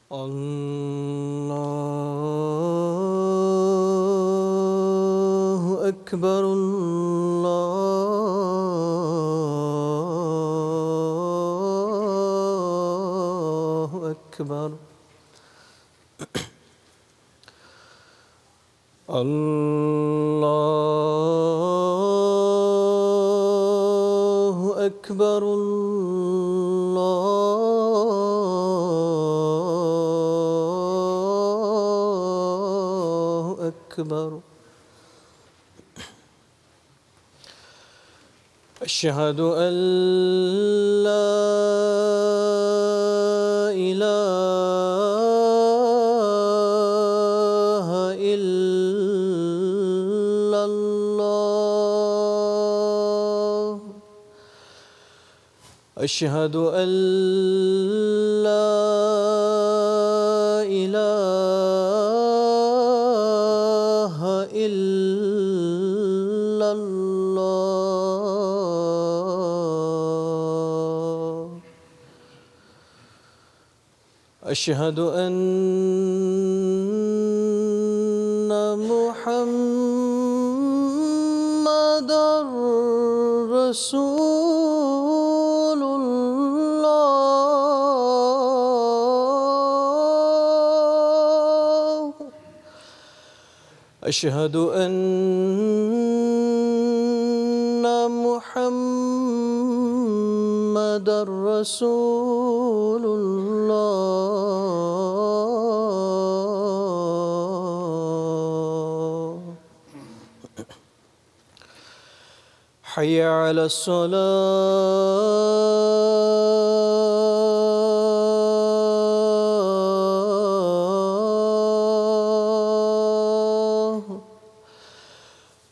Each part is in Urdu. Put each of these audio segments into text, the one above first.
اللہ اکبر اللہ اکبر اللہ اکبر اللہ اکبر اشہد ان لا الہ الا اللہ اشہد ان لا الہ الا اللہ اشہد ان محمد رسول اللہ اشہد ان محمد رسول اللہ حی علی الصلاة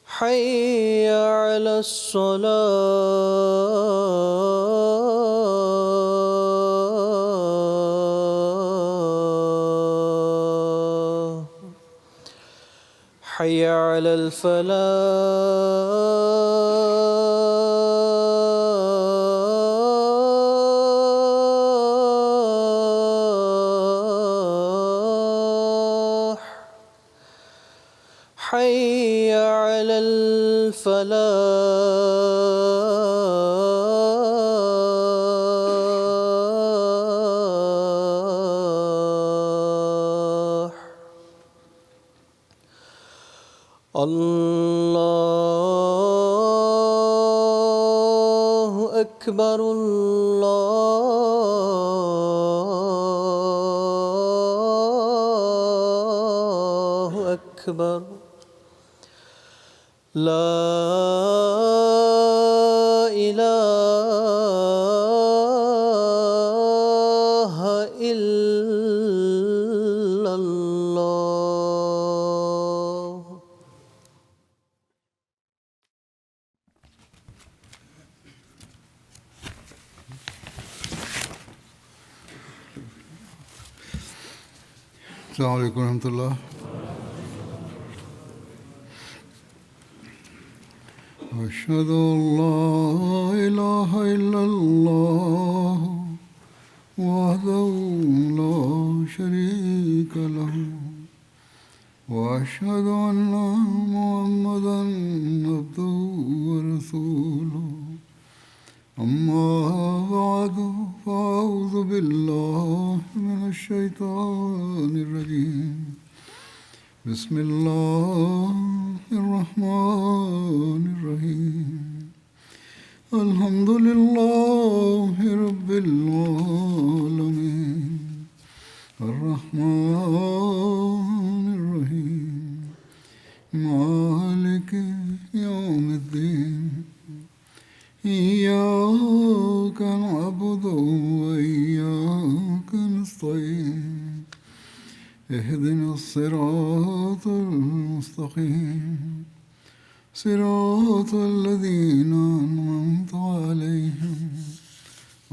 حی علی الصلاة حی علی الفلاح حی علی الفلاح اللہ اکبر اللہ اکبر لا الہ الا اللہ السلام علیکم ورحمۃ اللہ. اشہد ان لا الہ الا اللہ وحدہ لا شریک لہ واشہد ان محمدا عبدہ ورسولہ. اما بعد فاعوذ باللہ من الشیطان الرجیم. بسم اللہ الرحمن الرحیم. الحمد للہ رب العالمین الرحمن الرحیم مالک یوم الدین. إياك نعبد وإياك اهدنا الصراط المستقيم صراط الذين أنعمت عليهم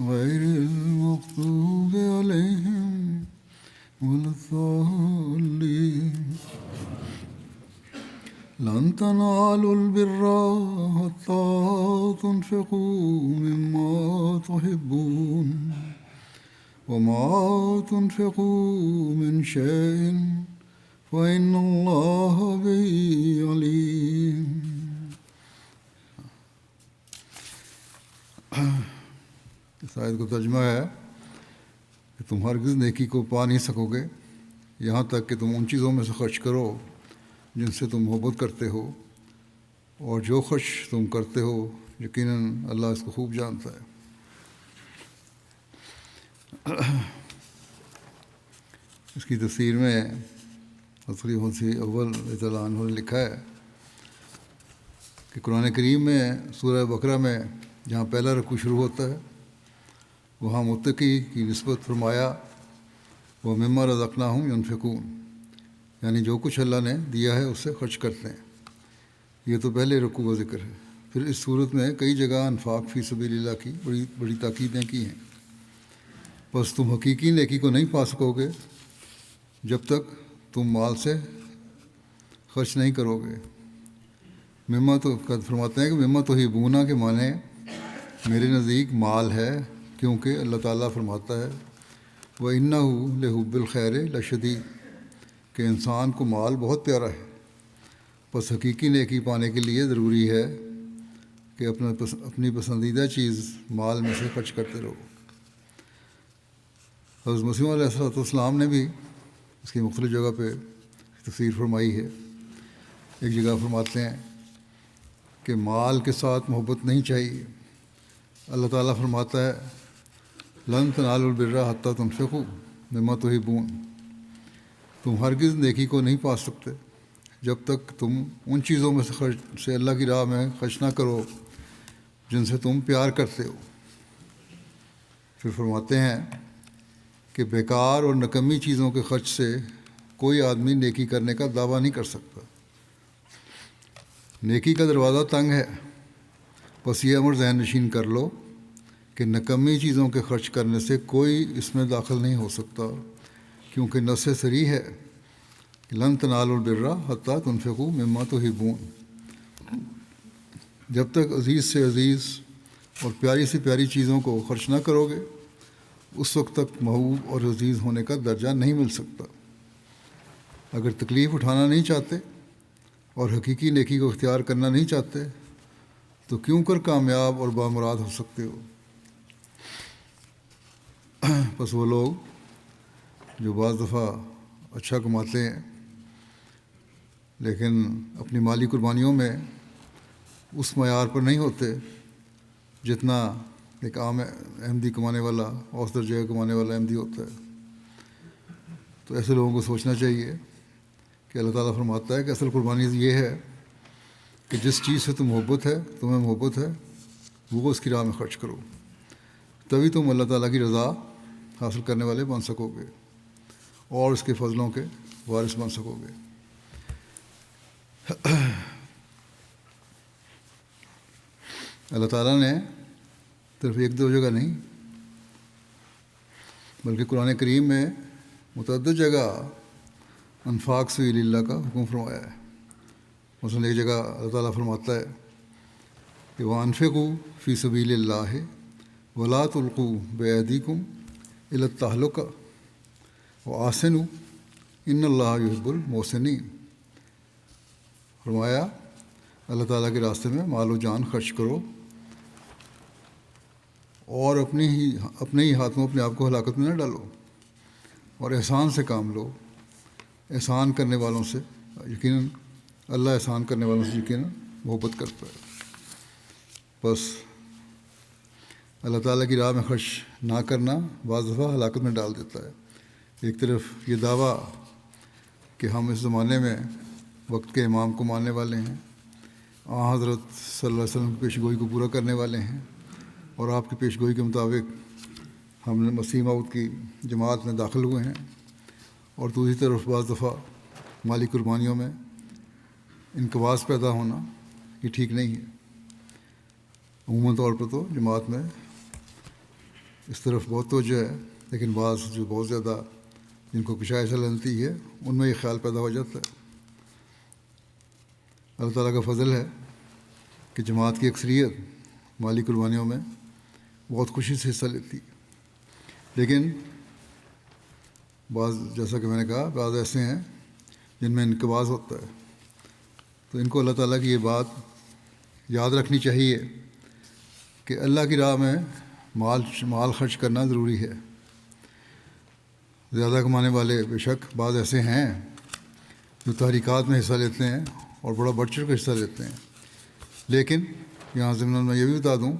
غير المغضوب عليهم ولا الضالين. لن تنالوا البر حتى تنفقوا مما تحبون وما تنفقوا من شيء فإن الله به عليم. اس آیت کا ترجمہ ہے کہ تم ہرگز نیکی کو پا نہیں سکو گے یہاں تک کہ تم ان چیزوں میں سے خرچ کرو جن سے تم محبت کرتے ہو، اور جو خرچ تم کرتے ہو یقیناً اللہ اس کو خوب جانتا ہے۔ اس کی تفسیر میں حضرت مسیح اول رضی اللہ عنہ نے لکھا ہے کہ قرآن کریم میں سورہ بقرہ میں جہاں پہلا رکوع شروع ہوتا ہے وہاں متقی کی نسبت فرمایا وہ مما رزقناہم ینفقون، یعنی جو کچھ اللہ نے دیا ہے اس سے خرچ کرتے ہیں۔ یہ تو پہلے رکوع کا ذکر ہے۔ پھر اس صورت میں کئی جگہ انفاق فی سبیل اللہ کی بڑی بڑی تاکیدیں کی ہیں۔ بس تم حقیقی نیکی کو نہیں پا سکو گے جب تک تم مال سے خرچ نہیں کرو گے۔ مما تو فرماتے ہیں کہ مما تو ہی بونا کے معنی میرے نزدیک مال ہے، کیونکہ اللہ تعالیٰ فرماتا ہے وَإِنَّهُ لِحُبِّ الْخَيْرِ لَشَدِيدٌ کہ انسان کو مال بہت پیارا ہے۔ بس حقیقی نیکی پانے کے لیے ضروری ہے کہ اپنی پسندیدہ چیز مال میں سے خرچ کرتے رہو۔ حضرت مسیح علیہ السلام نے بھی اس کی مختلف جگہ پہ تفسیر فرمائی ہے۔ ایک جگہ فرماتے ہیں کہ مال کے ساتھ محبت نہیں چاہیے۔ اللہ تعالیٰ فرماتا ہے لن تنالوا البر حتی تنفقوا مما تحبون، تم ہرگز نیکی کو نہیں پا سکتے جب تک تم ان چیزوں میں سے اللہ کی راہ میں خرچ نہ کرو جن سے تم پیار کرتے ہو۔ پھر فرماتے ہیں کہ بیکار اور نکمی چیزوں کے خرچ سے کوئی آدمی نیکی کرنے کا دعویٰ نہیں کر سکتا۔ نیکی کا دروازہ تنگ ہے، بس یہ امر ذہن نشین کر لو کہ نکمی چیزوں کے خرچ کرنے سے کوئی اس میں داخل نہیں ہو سکتا، کیونکہ نص صریح ہے کہ لن تنالوا البر حتی تنفقوا مما تحبون۔ جب تک عزیز سے عزیز اور پیاری سے پیاری چیزوں کو خرچ نہ کرو گے اس وقت تک محبوب اور عزیز ہونے کا درجہ نہیں مل سکتا۔ اگر تکلیف اٹھانا نہیں چاہتے اور حقیقی نیکی کو اختیار کرنا نہیں چاہتے تو کیوں کر کامیاب اور بامراد ہو سکتے ہو؟ بس وہ لوگ جو بعض دفعہ اچھا کماتے ہیں لیکن اپنی مالی قربانیوں میں اس معیار پر نہیں ہوتے جتنا ایک عام احمدی کمانے والا اوسط درجے کمانے والا احمدی ہوتا ہے، تو ایسے لوگوں کو سوچنا چاہیے کہ اللہ تعالیٰ فرماتا ہے کہ اصل قربانی یہ ہے کہ جس چیز سے تمہیں محبت ہے وہ اس کی راہ میں خرچ کرو، تبھی تم اللہ تعالیٰ کی رضا حاصل کرنے والے بن سکو گے اور اس کے فضلوں کے وارث بن سکو گے۔ اللہ تعالیٰ نے صرف ایک دو جگہ نہیں بلکہ قرآن کریم میں متعدد جگہ انفاق سبیل اللہ کا حکم فرمایا ہے۔ مثلاً ایک جگہ اللہ تعالیٰ فرماتا ہے کہ وَأَنفِقُوا فِي سَبِيلِ اللَّهِ وَلَا تُلْقُوا بِأَيْدِيكُمْ إِلَى التَّهْلُكَةِ وَأَحْسِنُوا إِنَّ اللَّهَ يُحِبُّ الْمُحْسِنِينَ۔ فرمایا اللہ تعالیٰ کے راستے میں مال و جان خرچ کرو اور اپنے ہی ہاتھوں اپنے آپ کو ہلاکت میں نہ ڈالو، اور احسان سے کام لو۔ احسان کرنے والوں سے یقیناً اللہ احسان کرنے والوں سے یقیناً محبت کرتا ہے۔ بس اللہ تعالیٰ کی راہ میں خرچ نہ کرنا بعض دفعہ ہلاکت میں ڈال دیتا ہے۔ ایک طرف یہ دعویٰ کہ ہم اس زمانے میں وقت کے امام کو ماننے والے ہیں، حضرت صلی اللہ علیہ وسلم کی پیش گوئی کو پورا کرنے والے ہیں، اور آپ کی پیش گوئی کے مطابق ہم مسیح موعود کی جماعت میں داخل ہوئے ہیں، اور دوسری طرف بعض دفعہ مالی قربانیوں میں انقباض پیدا ہونا یہ ٹھیک نہیں ہے۔ عموماً طور پر تو جماعت میں اس طرف بہت توجہ ہے، لیکن بعض جو بہت زیادہ جن کو کشائے سلامتی ہے ان میں یہ خیال پیدا ہو جاتا ہے۔ اللہ تعالیٰ کا فضل ہے کہ جماعت کی اکثریت مالی قربانیوں میں بہت خوشی سے حصہ لیتی ہے، لیکن بعض، جیسا کہ میں نے کہا، بعض ایسے ہیں جن میں انقباض ہوتا ہے، تو ان کو اللہ تعالیٰ کی یہ بات یاد رکھنی چاہیے کہ اللہ کی راہ میں مال خرچ کرنا ضروری ہے۔ زیادہ کمانے والے بے شک بعض ایسے ہیں جو تحریکات میں حصہ لیتے ہیں اور بڑا بڑھ چڑھ کر حصہ لیتے ہیں، لیکن یہاں ضمن میں یہ بھی بتا دوں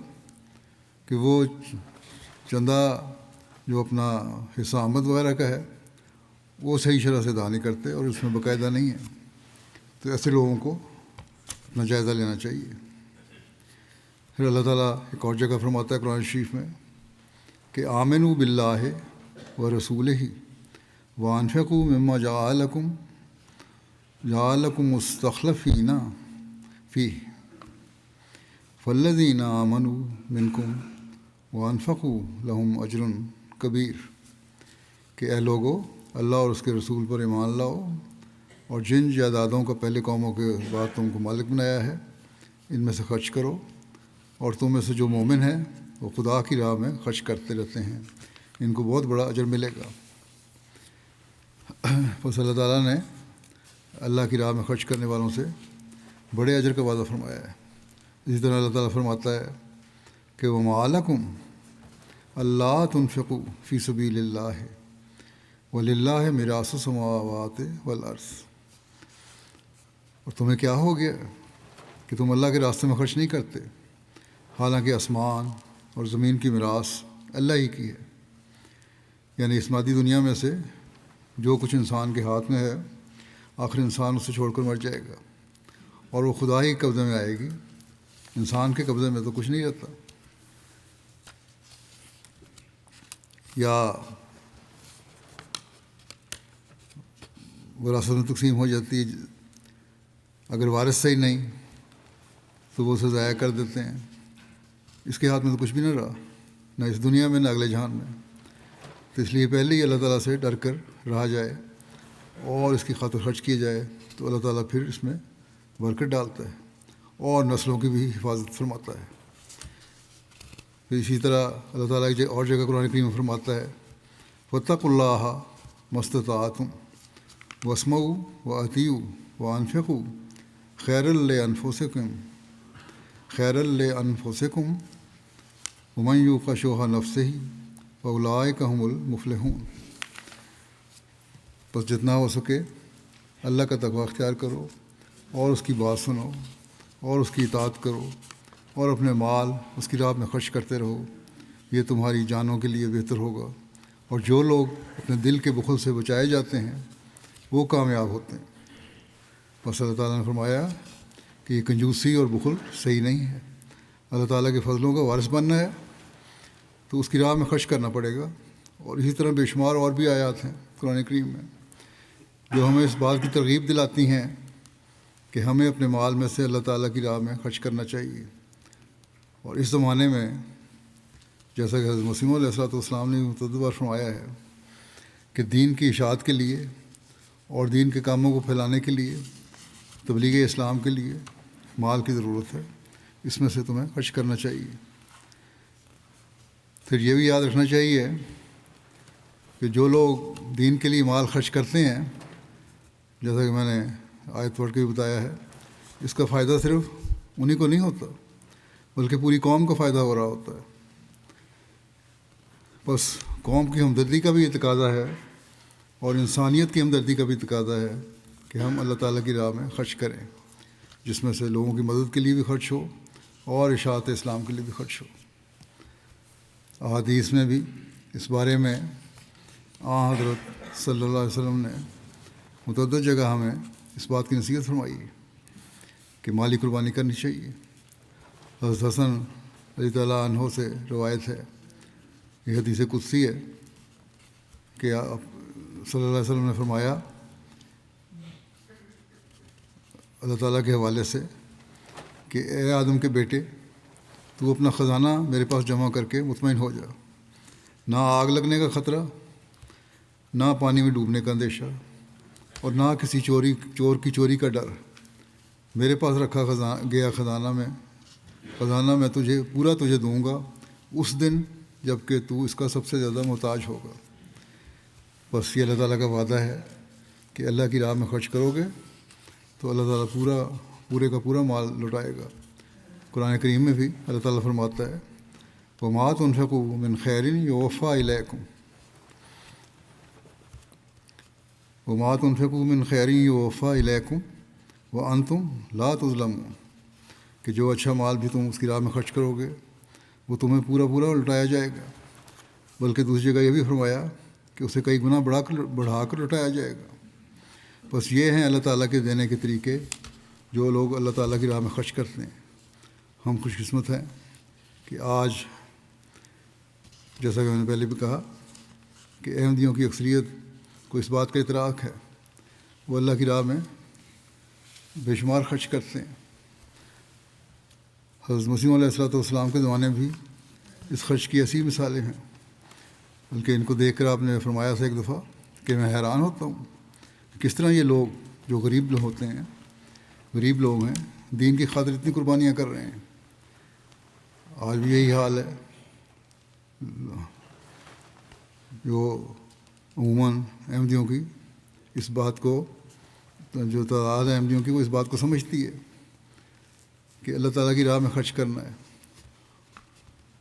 کہ وہ چندہ جو اپنا حصہ آمد وغیرہ کا ہے وہ صحیح شرح سے ادا نہیں کرتے اور اس میں باقاعدہ نہیں ہے، تو ایسے لوگوں کو اپنا جائزہ لینا چاہیے۔ پھر اللہ تعالیٰ ایک اور جگہ فرماتا ہے قرآن شریف میں کہ آمنوا باللہ ورسولہ وانفقوا مما جعلکم مستخلفین فیہ فالذین آمنوا منکم وانفقوا لہم اجر کبیر، کہ اے لوگو اللہ اور اس کے رسول پر ایمان لاؤ اور جن جائیدادوں کا پہلے قوموں کے بعد تم کو مالک بنایا ہے ان میں سے خرچ کرو، اور تم میں سے جو مومن ہیں وہ خدا کی راہ میں خرچ کرتے رہتے ہیں، ان کو بہت بڑا اجر ملے گا۔ بس اللہ تعالیٰ نے اللہ کی راہ میں خرچ کرنے والوں سے بڑے اجر کا وعدہ فرمایا ہے۔ اسی طرح اللہ تعالیٰ فرماتا ہے کہ وَمَا لَكُمْ أَلَّا تُنْفِقُوا فِي سَبِيلِ اللَّهِ وَلِلَّهِ مِيرَاثُ السَّمَاوَاتِ وَالْأَرْضِ، اور تمہیں کیا ہو گیا کہ تم اللہ کے راستے میں خرچ نہیں کرتے، حالانکہ آسمان اور زمین کی میراث اللہ ہی کی ہے۔ یعنی اس مادی دنیا میں سے جو کچھ انسان کے ہاتھ میں ہے آخر انسان اسے چھوڑ کر مر جائے گا اور وہ خدا ہی قبضے میں آئے گی، انسان کے قبضے میں تو کچھ نہیں رہتا۔ یا وراثت میں تقسیم ہو جاتی ہے، اگر وارث صحیح نہیں تو وہ اسے ضائع کر دیتے ہیں، اس کے ہاتھ میں تو کچھ بھی نہ رہا، نہ اس دنیا میں نہ اگلے جہان میں، تو اس لیے پہلے ہی اللہ تعالیٰ سے ڈر کر رہا جائے اور اس کی خاطر خرچ کیا جائے تو اللہ تعالیٰ پھر اس میں برکت ڈالتا ہے اور نسلوں کی بھی حفاظت فرماتا ہے۔ پھر اسی طرح اللہ تعالیٰ کی اور جگہ قرآن کریم میں فرماتا ہے فَاتَّقُوا اللَّهَ مَا اسْتَطَعْتُمْ وَاسْمَعُوا وَأَطِیعُوا وَأَنفِقُوا خَیْرًا لِأَنفُسِکُمْ وَمَن یُوقَ شُحَّ نَفْسِهِ فَأُولَٰئِکَ هُمُ الْمُفْلِحُونَ۔ بس جتنا ہو سکے اللہ کا تقویٰ اختیار کرو اور اس کی بات سنو اور اس کی اطاعت کرو اور اپنے مال اس کی راہ میں خرچ کرتے رہو، یہ تمہاری جانوں کے لیے بہتر ہوگا، اور جو لوگ اپنے دل کے بخل سے بچائے جاتے ہیں وہ کامیاب ہوتے ہیں۔ بس اللہ تعالیٰ نے فرمایا کہ یہ کنجوسی اور بخل صحیح نہیں ہے، اللہ تعالیٰ کے فضلوں کا وارث بننا ہے تو اس کی راہ میں خرچ کرنا پڑے گا۔ اور اسی طرح بے شمار اور بھی آیات ہیں قرآن کریم میں جو ہمیں اس بات کی ترغیب دلاتی ہیں کہ ہمیں اپنے مال میں سے اللہ تعالیٰ کی راہ میں خرچ کرنا چاہیے۔ اور اس زمانے میں جیسا کہ حضرت مسیح علیہ السلام نے متعدد بار فرمایا ہے کہ دین کی اشاعت کے لیے اور دین کے کاموں کو پھیلانے کے لیے، تبلیغ اسلام کے لیے مال کی ضرورت ہے، اس میں سے تمہیں خرچ کرنا چاہیے۔ پھر یہ بھی یاد رکھنا چاہیے کہ جو لوگ دین کے لیے مال خرچ کرتے ہیں، جیسا کہ میں نے آیت پڑھ کے بھی بتایا ہے، اس کا فائدہ صرف انہی کو نہیں ہوتا بلکہ پوری قوم کو فائدہ ہو رہا ہوتا ہے۔ بس قوم کی ہمدردی کا بھی یہ تقاضا ہے اور انسانیت کی ہمدردی کا بھی تقاضا ہے کہ ہم اللہ تعالیٰ کی راہ میں خرچ کریں، جس میں سے لوگوں کی مدد کے لیے بھی خرچ ہو اور اشاعت اسلام کے لیے بھی خرچ ہو۔ احادیث میں بھی اس بارے میں حضرت صلی اللہ علیہ وسلم نے متعدد جگہ ہمیں اس بات کی نصیحت فرمائی ہے کہ مالی قربانی کرنی چاہیے۔ حضرت حسن رضی اللہ عنہ سے روایت ہے، یہ حدیث قدسی ہے کہ صلی اللہ علیہ وسلم نے فرمایا اللہ تعالیٰ کے حوالے سے کہ اے آدم کے بیٹے، تو اپنا خزانہ میرے پاس جمع کر کے مطمئن ہو جا، نہ آگ لگنے کا خطرہ، نہ پانی میں ڈوبنے کا اندیشہ، اور نہ کسی چور کی چوری کا ڈر۔ میرے پاس رکھا گیا خزانہ میں تجھے دوں گا اس دن جب کہ تو اس کا سب سے زیادہ محتاج ہوگا۔ بس یہ اللہ تعالیٰ کا وعدہ ہے کہ اللہ کی راہ میں خرچ کرو گے تو اللہ تعالیٰ پورے کا پورا مال لوٹائے گا۔ قرآن کریم میں بھی اللہ تعالیٰ فرماتا ہے وَمَا تُنْفِقُوا مِنْ خَيْرٍ يُوَفَّىٰ إِلَيْكُمْ وَمَا تُنْفِقُوا مِنْ خَيْرٍ يُوَفَّىٰ إِلَيْكُمْ وَأَنْتُمْ لَا تُظْلَمُونَ، کہ جو اچھا مال بھی تم اس کی راہ میں خرچ کرو گے وہ تمہیں پورا لوٹایا جائے گا، بلکہ دوسری جگہ یہ بھی فرمایا کہ اسے کئی گنا بڑھا کر لوٹایا جائے گا۔ بس یہ ہیں اللہ تعالیٰ کے دینے کے طریقے جو لوگ اللہ تعالیٰ کی راہ میں خرچ کرتے ہیں۔ ہم خوش قسمت ہیں کہ آج جیسا کہ میں نے پہلے بھی کہا کہ احمدیوں کی اکثریت کو اس بات کا اطراق ہے، وہ اللہ کی راہ میں بے شمار خرچ کرتے ہیں۔ حضرت مسیح علیہ والسلام کے زمانے میں بھی اس خرچ کی ایسی مثالیں ہیں، بلکہ ان کو دیکھ کر آپ نے فرمایا تھا ایک دفعہ کہ میں حیران ہوتا ہوں کس طرح یہ لوگ جو غریب لوگ ہیں دین کی خاطر اتنی قربانیاں کر رہے ہیں۔ آج بھی یہی حال ہے، جو عموماً احمدیوں کی اس بات کو، جو تعداد ہے احمدیوں کی، وہ اس بات کو سمجھتی ہے کہ اللہ تعالیٰ کی راہ میں خرچ کرنا ہے۔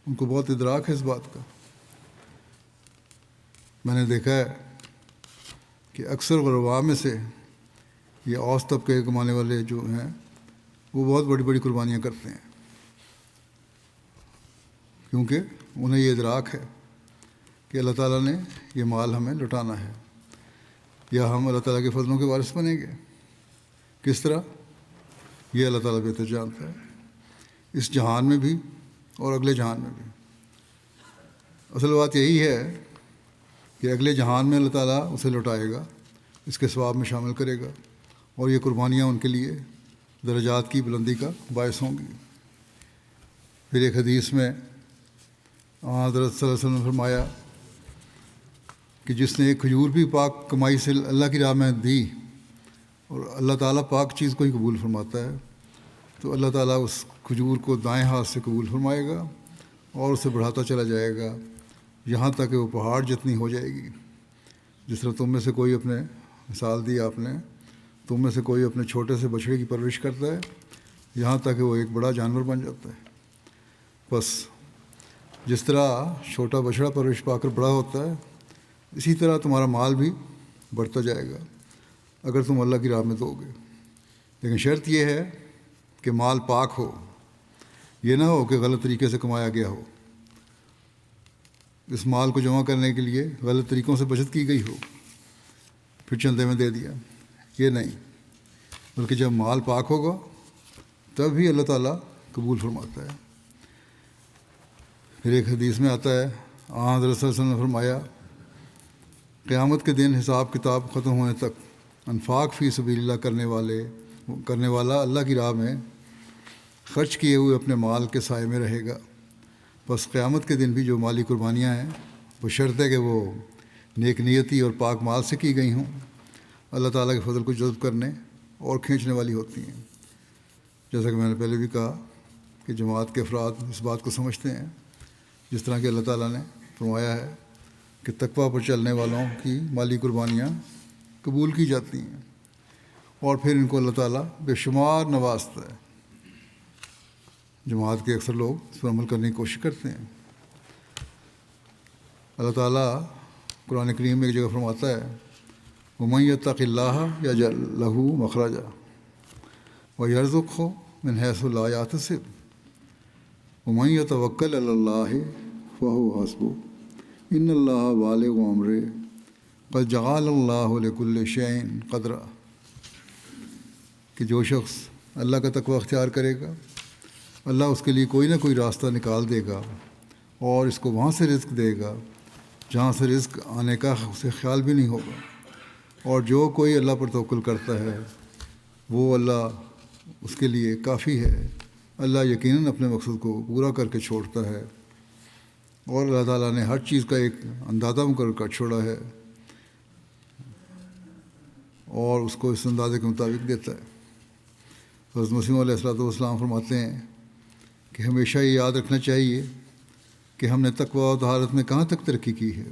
ان کو بہت ادراک ہے اس بات کا۔ میں نے دیکھا ہے کہ اکثر غرباء میں سے یہ اوسط طبقے کے کمانے والے جو ہیں وہ بہت بڑی بڑی قربانیاں کرتے ہیں، کیونکہ انہیں یہ ادراک ہے کہ اللہ تعالیٰ نے یہ مال ہمیں لوٹانا ہے، یا ہم اللہ تعالیٰ کے فضلوں کے وارث بنیں گے۔ کس طرح؟ یہ اللہ تعالیٰ بہتر جانتا ہے، اس جہان میں بھی اور اگلے جہان میں بھی۔ اصل بات یہی ہے کہ اگلے جہان میں اللہ تعالیٰ اسے لوٹائے گا، اس کے ثواب میں شامل کرے گا، اور یہ قربانیاں ان کے لیے درجات کی بلندی کا باعث ہوں گی۔ پھر ایک حدیث میں حضرت صلی اللہ علیہ وسلم نے فرمایا کہ جس نے ایک کھجور بھی پاک کمائی سے اللہ کی راہ میں دی، اور اللہ تعالیٰ پاک چیز کو ہی قبول فرماتا ہے، تو اللہ تعالیٰ اس کھجور کو دائیں ہاتھ سے قبول فرمائے گا اور اسے بڑھاتا چلا جائے گا یہاں تک کہ وہ پہاڑ جتنی ہو جائے گی۔ جس طرح تم میں سے کوئی اپنے، مثال دی آپ نے، تم میں سے کوئی اپنے چھوٹے سے بچڑے کی پرورش کرتا ہے یہاں تک کہ وہ ایک بڑا جانور بن جاتا ہے۔ بس جس طرح چھوٹا بچڑا پرورش پا کر بڑا ہوتا ہے، اسی طرح تمہارا مال بھی بڑھتا جائے گا اگر تم اللہ کی راہ میں دو گے۔ لیکن شرط یہ ہے کہ مال پاک ہو، یہ نہ ہو کہ غلط طریقے سے کمایا گیا ہو، اس مال کو جمع کرنے کے لیے غلط طریقوں سے بچت کی گئی ہو پھر چندے میں دے دیا، یہ نہیں، بلکہ جب مال پاک ہوگا تب ہی اللہ تعالیٰ قبول فرماتا ہے۔ پھر ایک حدیث میں آتا ہے حضرت صلی اللہ علیہ وسلم نے فرمایا قیامت کے دن حساب کتاب ختم ہونے تک انفاق فی سبیل اللہ کرنے والا اللہ کی راہ میں خرچ کیے ہوئے اپنے مال کے سائے میں رہے گا۔ بس قیامت کے دن بھی جو مالی قربانیاں ہیں وہ شرط ہے کہ وہ نیک نیتی اور پاک مال سے کی گئی ہوں، اللہ تعالیٰ کے فضل کو جذب کرنے اور کھینچنے والی ہوتی ہیں۔ جیسا کہ میں نے پہلے بھی کہا کہ جماعت کے افراد اس بات کو سمجھتے ہیں، جس طرح کہ اللہ تعالیٰ نے فرمایا ہے کہ تقویٰ پر چلنے والوں کی مالی قربانیاں قبول کی جاتی ہیں، اور پھر ان کو اللہ تعالیٰ بے شمار نوازتا ہے۔ جماعت کے اکثر لوگ اس پر عمل کرنے کی کوشش کرتے ہیں۔ اللہ تعالیٰ قرآن کریم میں ایک جگہ فرماتا ہے وَمَن يَتَّقِ اللَّهَ يَجْعَل لَهُ مَخْرَجًا وَيَرْزُقْهُ مِنْ حَيْثُ لَا يَحْتَسِبُ وَمَن يَتَوَكَّلْ عَلَى اللَّهِ فَهُوَ حَسْبُهُ إِنَّ اللَّهَ بَالِغُ أَمْرِهِ قَدْ جَعَلَ اللَّهُ لِكُلِّ شَيْءٍ قَدْرًا، کہ جو شخص اللہ کا تقوی اختیار کرے گا اللہ اس کے لیے کوئی نہ کوئی راستہ نکال دے گا اور اس کو وہاں سے رزق دے گا جہاں سے رزق آنے کا اسے خیال بھی نہیں ہوگا۔ اور جو کوئی اللہ پر توکل کرتا ہے وہ اللہ اس کے لیے کافی ہے۔ اللہ یقیناً اپنے مقصد کو پورا کر کے چھوڑتا ہے، اور اللہ تعالیٰ نے ہر چیز کا ایک اندازہ مقرر کر چھوڑا ہے اور اس کو اس اندازے کے مطابق دیتا ہے۔ حضرت مسیح علیہ السلام فرماتے ہیں کہ ہمیشہ یہ یاد رکھنا چاہیے کہ ہم نے تقویٰ و طہارت میں کہاں تک ترقی کی ہے۔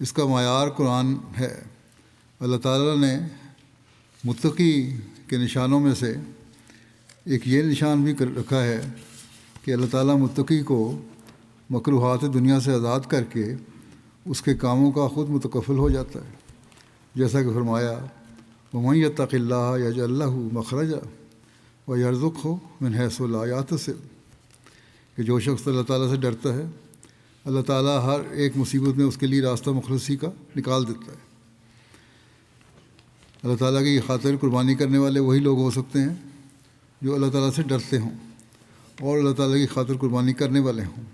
اس کا معیار قرآن ہے۔ اللہ تعالیٰ نے متقی کے نشانوں میں سے ایک یہ نشان بھی رکھا ہے کہ اللہ تعالیٰ متقی کو مکروہات دنیا سے آزاد کر کے اس کے کاموں کا خود متکفل ہو جاتا ہے، جیسا کہ فرمایا وَمَن يَتَّقِ اللَّهَ يَجْعَل لَّهُ مَخْرَجًا وَيَرْزُقْهُ مِنْ حَيْثُ لَا يَحْتَسِبُ کہ جو شخص اللہ تعالیٰ سے ڈرتا ہے اللہ تعالیٰ ہر ایک مصیبت میں اس کے لیے راستہ مخلصی کا نکال دیتا ہے۔ اللہ تعالیٰ کی خاطر قربانی کرنے والے وہی لوگ ہو سکتے ہیں جو اللہ تعالیٰ سے ڈرتے ہوں اور اللہ تعالیٰ کی خاطر قربانی کرنے والے ہوں۔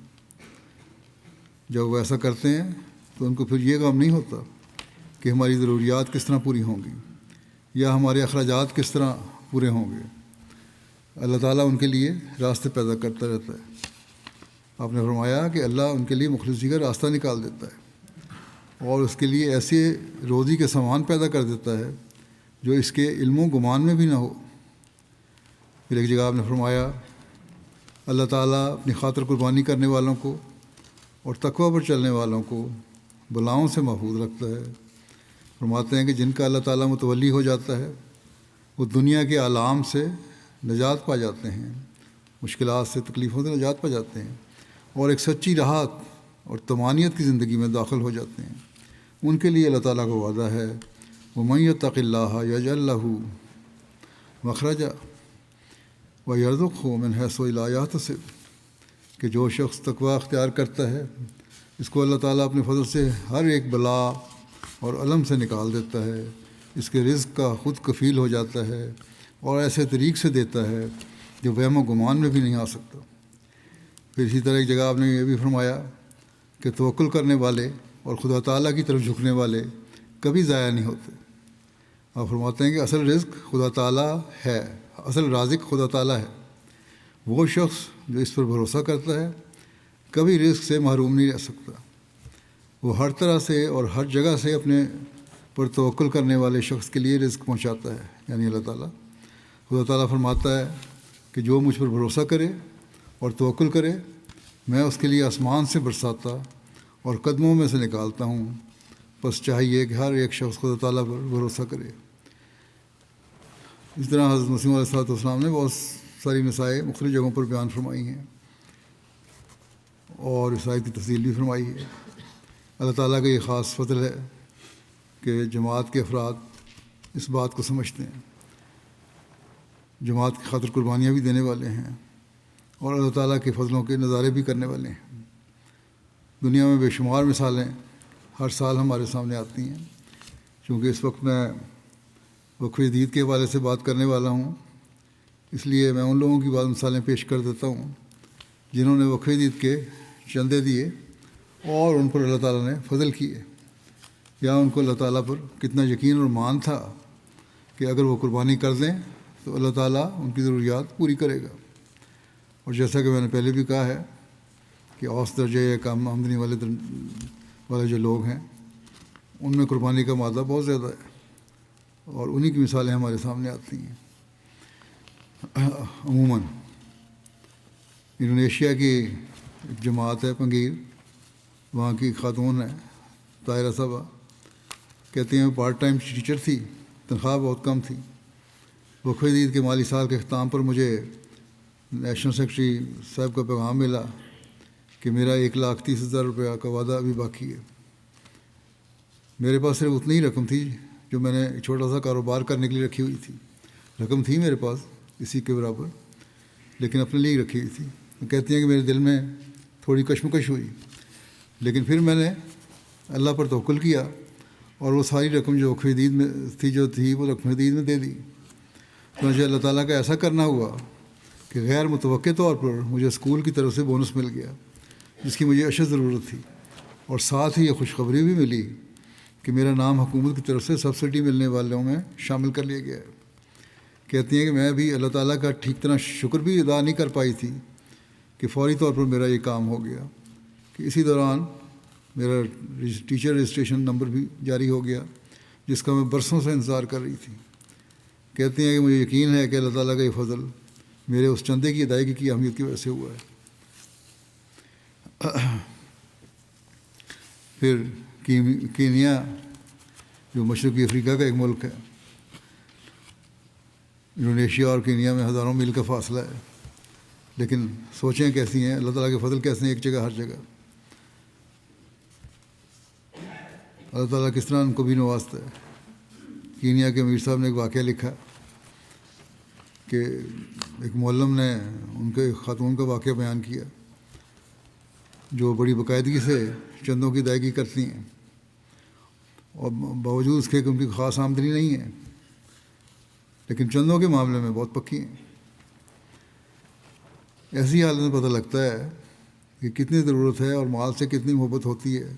جب وہ ایسا کرتے ہیں تو ان کو پھر یہ غم نہیں ہوتا کہ ہماری ضروریات کس طرح پوری ہوں گی یا ہمارے اخراجات کس طرح پورے ہوں گے۔ اللہ تعالیٰ ان کے لیے راستے پیدا کرتا رہتا ہے۔ آپ نے فرمایا کہ اللہ ان کے لیے مخلصی کا راستہ نکال دیتا ہے اور اس کے لیے ایسے روزی کے سامان پیدا کر دیتا ہے جو اس کے علم و گمان میں بھی نہ ہو۔ پھر ایک جگہ آپ نے فرمایا اللہ تعالیٰ اپنی خاطر قربانی کرنے والوں کو اور تقویٰ پر چلنے والوں کو بلاؤں سے محفوظ رکھتا ہے۔ فرماتے ہیں کہ جن کا اللہ تعالیٰ متولی ہو جاتا ہے وہ دنیا کے آلام سے نجات پا جاتے ہیں، مشکلات سے تکلیفوں سے نجات پا جاتے ہیں اور ایک سچی راحت اور طمانینت کی زندگی میں داخل ہو جاتے ہیں۔ ان کے لیے اللہ تعالیٰ کا وعدہ ہے وَمَن يَتَّقِ اللَّهَ يَجْعَل لَّهُ مَخْرَجًا وَيَرْزُقْهُ مِنْ حَيْثُ لَا يَحْتَسِبُ کہ جو شخص تقویٰ اختیار کرتا ہے اس کو اللہ تعالیٰ اپنے فضل سے ہر ایک بلا اور علم سے نکال دیتا ہے، اس کے رزق کا خود کفیل ہو جاتا ہے اور ایسے طریق سے دیتا ہے جو وہم و گمان میں بھی نہیں آ سکتا۔ پھر اسی طرح ایک جگہ آپ نے یہ بھی فرمایا کہ توکل کرنے والے اور خدا تعالیٰ کی طرف جھکنے والے کبھی ضائع نہیں ہوتے۔ آپ فرماتے ہیں کہ اصل رزق خدا تعالیٰ ہے، اصل رازق خدا تعالیٰ ہے۔ وہ شخص جو اس پر بھروسہ کرتا ہے کبھی رزق سے محروم نہیں رہ سکتا۔ وہ ہر طرح سے اور ہر جگہ سے اپنے پر توکل کرنے والے شخص کے لیے رزق پہنچاتا ہے، یعنی اللہ تعالیٰ۔ خدا تعالیٰ فرماتا ہے کہ جو مجھ پر بھروسہ کرے اور توکل کرے میں اس کے لیے آسمان سے برساتا اور قدموں میں سے نکالتا ہوں، بس چاہیے کہ ہر ایک شخص خدا تعالیٰ پر بھروسہ کرے۔ اس طرح حضرت مسیح علیہ السلام نے بہت ساری مسائل مختلف جگہوں پر بیان فرمائی ہیں اور اس آیت کی تفصیل بھی فرمائی ہے۔ اللہ تعالیٰ کا یہ خاص فضل ہے کہ جماعت کے افراد اس بات کو سمجھتے ہیں، جماعت کی خاطر قربانیاں بھی دینے والے ہیں اور اللہ تعالیٰ کے فضلوں کے نظارے بھی کرنے والے ہیں۔ دنیا میں بے شمار مثالیں ہر سال ہمارے سامنے آتی ہیں۔ چونکہ اس وقت میں وقف جدید کے حوالے سے بات کرنے والا ہوں، اس لیے میں ان لوگوں کی بعض مثالیں پیش کر دیتا ہوں جنہوں نے وقف جدید کے چندے دیے اور ان پر اللہ تعالیٰ نے فضل کیے، یا ان کو اللہ تعالیٰ پر کتنا یقین اور مان تھا کہ اگر وہ قربانی کر دیں تو اللہ تعالیٰ ان کی ضروریات پوری کرے گا۔ اور جیسا کہ میں نے پہلے بھی کہا ہے کہ اوسط درجے یا کم آمدنی والے جو لوگ ہیں ان میں قربانی کا مادہ بہت زیادہ ہے اور انہی کی مثالیں ہمارے سامنے آتی ہیں۔ عموماً انڈونیشیا کی ایک جماعت ہے پنگیر، وہاں کی خاتون ہے طاہرہ صاحبہ، کہتی ہیں پارٹ ٹائم ٹیچر تھی، تنخواہ بہت کم تھی۔ وقف جدید کے مالی سال کے اختتام پر مجھے نیشنل سیکرٹری صاحب کا پیغام ملا کہ میرا 1,30,000 روپیہ کا وعدہ ابھی باقی ہے۔ میرے پاس صرف اتنی ہی رقم تھی جو میں نے ایک چھوٹا سا کاروبار کرنے کے لیے رکھی ہوئی تھی۔ رقم تھی میرے پاس اسی کے برابر، لیکن اپنے لیے ہی رکھی ہوئی تھی۔ کہتی ہیں کہ میرے دل میں تھوڑی کشمکش ہوئی، لیکن پھر میں نے اللہ پر توکل کیا اور وہ ساری رقم جو وقف جدید میں تھی وہ وقف جدید میں دے دی۔ تو مجھے اللہ تعالیٰ کا ایسا کرنا ہوا کہ غیر متوقع طور پر مجھے اسکول کی طرف سے بونس مل گیا، جس کی مجھے اشد ضرورت تھی۔ اور ساتھ ہی یہ خوشخبری بھی ملی کہ میرا نام حکومت کی طرف سے سبسڈی ملنے والوں میں شامل کر لیا گیا ہے۔ کہتی ہیں کہ میں بھی اللہ تعالیٰ کا ٹھیک طرح شکر بھی ادا نہیں کر پائی تھی کہ فوری طور پر میرا یہ کام ہو گیا، کہ اسی دوران میرا ٹیچر رجسٹریشن نمبر بھی جاری ہو گیا جس کا میں برسوں سے انتظار کر رہی تھی۔ کہتی ہیں کہ مجھے یقین ہے کہ اللہ تعالیٰ کا یہ فضل میرے اس چندے کی ادائیگی کی اہمیت کی وجہ سے ہوا ہے۔ پھر کینیا جو مشرقی افریقہ کا ایک ملک ہے، انڈونیشیا اور کینیا میں ہزاروں میل کا فاصلہ ہے، لیکن سوچیں کیسی ہیں، اللہ تعالیٰ کے فضل کیسے ہیں ایک جگہ ہر جگہ۔ اللہ تعالیٰ کس طرح ان کو بھی نوازتا ہے۔ کینیا کے امیر صاحب نے ایک واقعہ لکھا کہ ایک معلم نے ان کے خاتون کا واقعہ بیان کیا جو بڑی باقاعدگی سے چندوں کی ادائیگی کرتی ہیں، اور باوجود اس کے کہ ان کی خاص آمدنی نہیں ہے، لیکن چندوں کے معاملے میں بہت پکی ہیں۔ ایسی حالت میں پتہ لگتا ہے کہ کتنی ضرورت ہے اور مال سے کتنی محبت ہوتی ہے،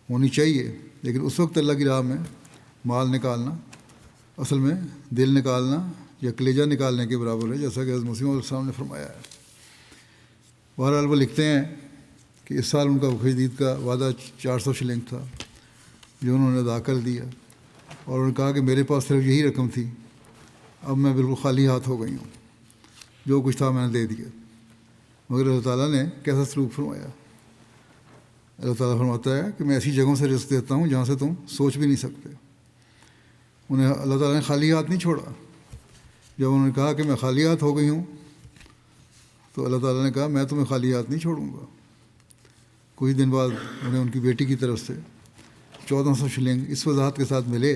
ہونی چاہیے، لیکن اس وقت اللہ کی راہ میں مال نکالنا اصل میں دل نکالنا یا کلیجہ نکالنے کے برابر ہے، جیسا کہ حضرت مسیح علیہ السلام نے فرمایا ہے۔ بہرحال وہ لکھتے ہیں کہ اس سال ان کا بقرعید عید کا وعدہ 400 شلنگ تھا جو انہوں نے ادا کر دیا، اور انہوں نے کہا کہ میرے پاس صرف یہی رقم تھی، اب میں بالکل خالی ہاتھ ہو گئی ہوں، جو کچھ تھا میں نے دے دیا۔ مگر اللہ تعالیٰ نے کیسا سلوک فرمایا۔ اللہ تعالیٰ فرماتا ہے کہ میں ایسی جگہوں سے رزق دیتا ہوں جہاں سے تم سوچ بھی نہیں سکتے۔ انہیں اللہ تعالیٰ نے خالی ہاتھ نہیں چھوڑا۔ جب انہوں نے کہا کہ میں خالی ہاتھ ہو گئی ہوں تو اللہ تعالیٰ نے کہا میں تمہیں خالی ہاتھ نہیں چھوڑوں گا۔ کچھ دن بعد انہیں ان کی بیٹی کی طرف سے 1400 شلنگ اس وضاحت کے ساتھ ملے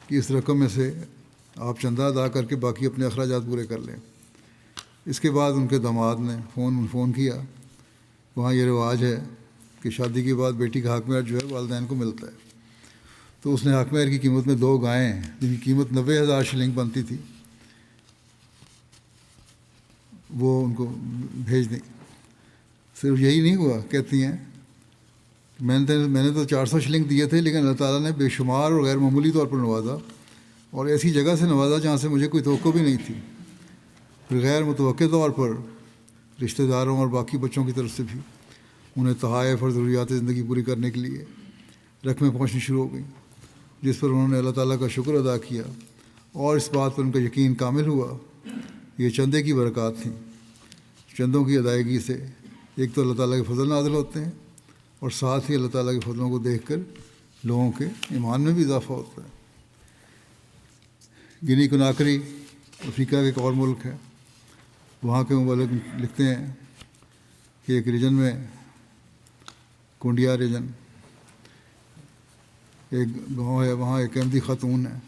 کہ اس رقم میں سے آپ چندہ ادا کر کے باقی اپنے اخراجات پورے کر لیں۔ اس کے بعد ان کے داماد نے فون کیا۔ وہاں یہ رواج ہے کہ شادی کے بعد بیٹی کا حق مہر جو ہے والدین کو ملتا ہے، تو اس نے حق مہر کی قیمت میں 2 گائیں جن کی قیمت 90,000 شلنگ بنتی تھی وہ ان کو بھیج دیں۔ صرف یہی نہیں ہوا، کہتی ہیں میں نے تو 400 شلنگ دیے تھے، لیکن اللہ تعالیٰ نے بے شمار اور غیر معمولی طور پر نوازا، اور ایسی جگہ سے نوازا جہاں سے مجھے کوئی توقع بھی نہیں تھی۔ پھر غیر متوقع طور پر رشتہ داروں اور باقی بچوں کی طرف سے بھی انہیں تحائف اور ضروریات زندگی پوری کرنے کے لیے رقمیں پہنچنی شروع ہو گئیں، جس پر انہوں نے اللہ تعالیٰ کا شکر ادا کیا، اور اس بات پر ان کا یقین کامل ہوا یہ چندے کی برکات تھیں۔ چندوں کی ادائیگی سے ایک تو اللہ تعالیٰ کے فضل نازل ہوتے ہیں، اور ساتھ ہی اللہ تعالیٰ کے فضلوں کو دیکھ کر لوگوں کے ایمان میں بھی اضافہ ہوتا ہے۔ گنی کناکری افریقہ کا ایک اور ملک ہے۔ وہاں کے مبلغ لکھتے ہیں کہ ایک ریجن میں کنڈیا ریجن ایک گاؤں ہے، وہاں ایک احمدی خاتون ہے،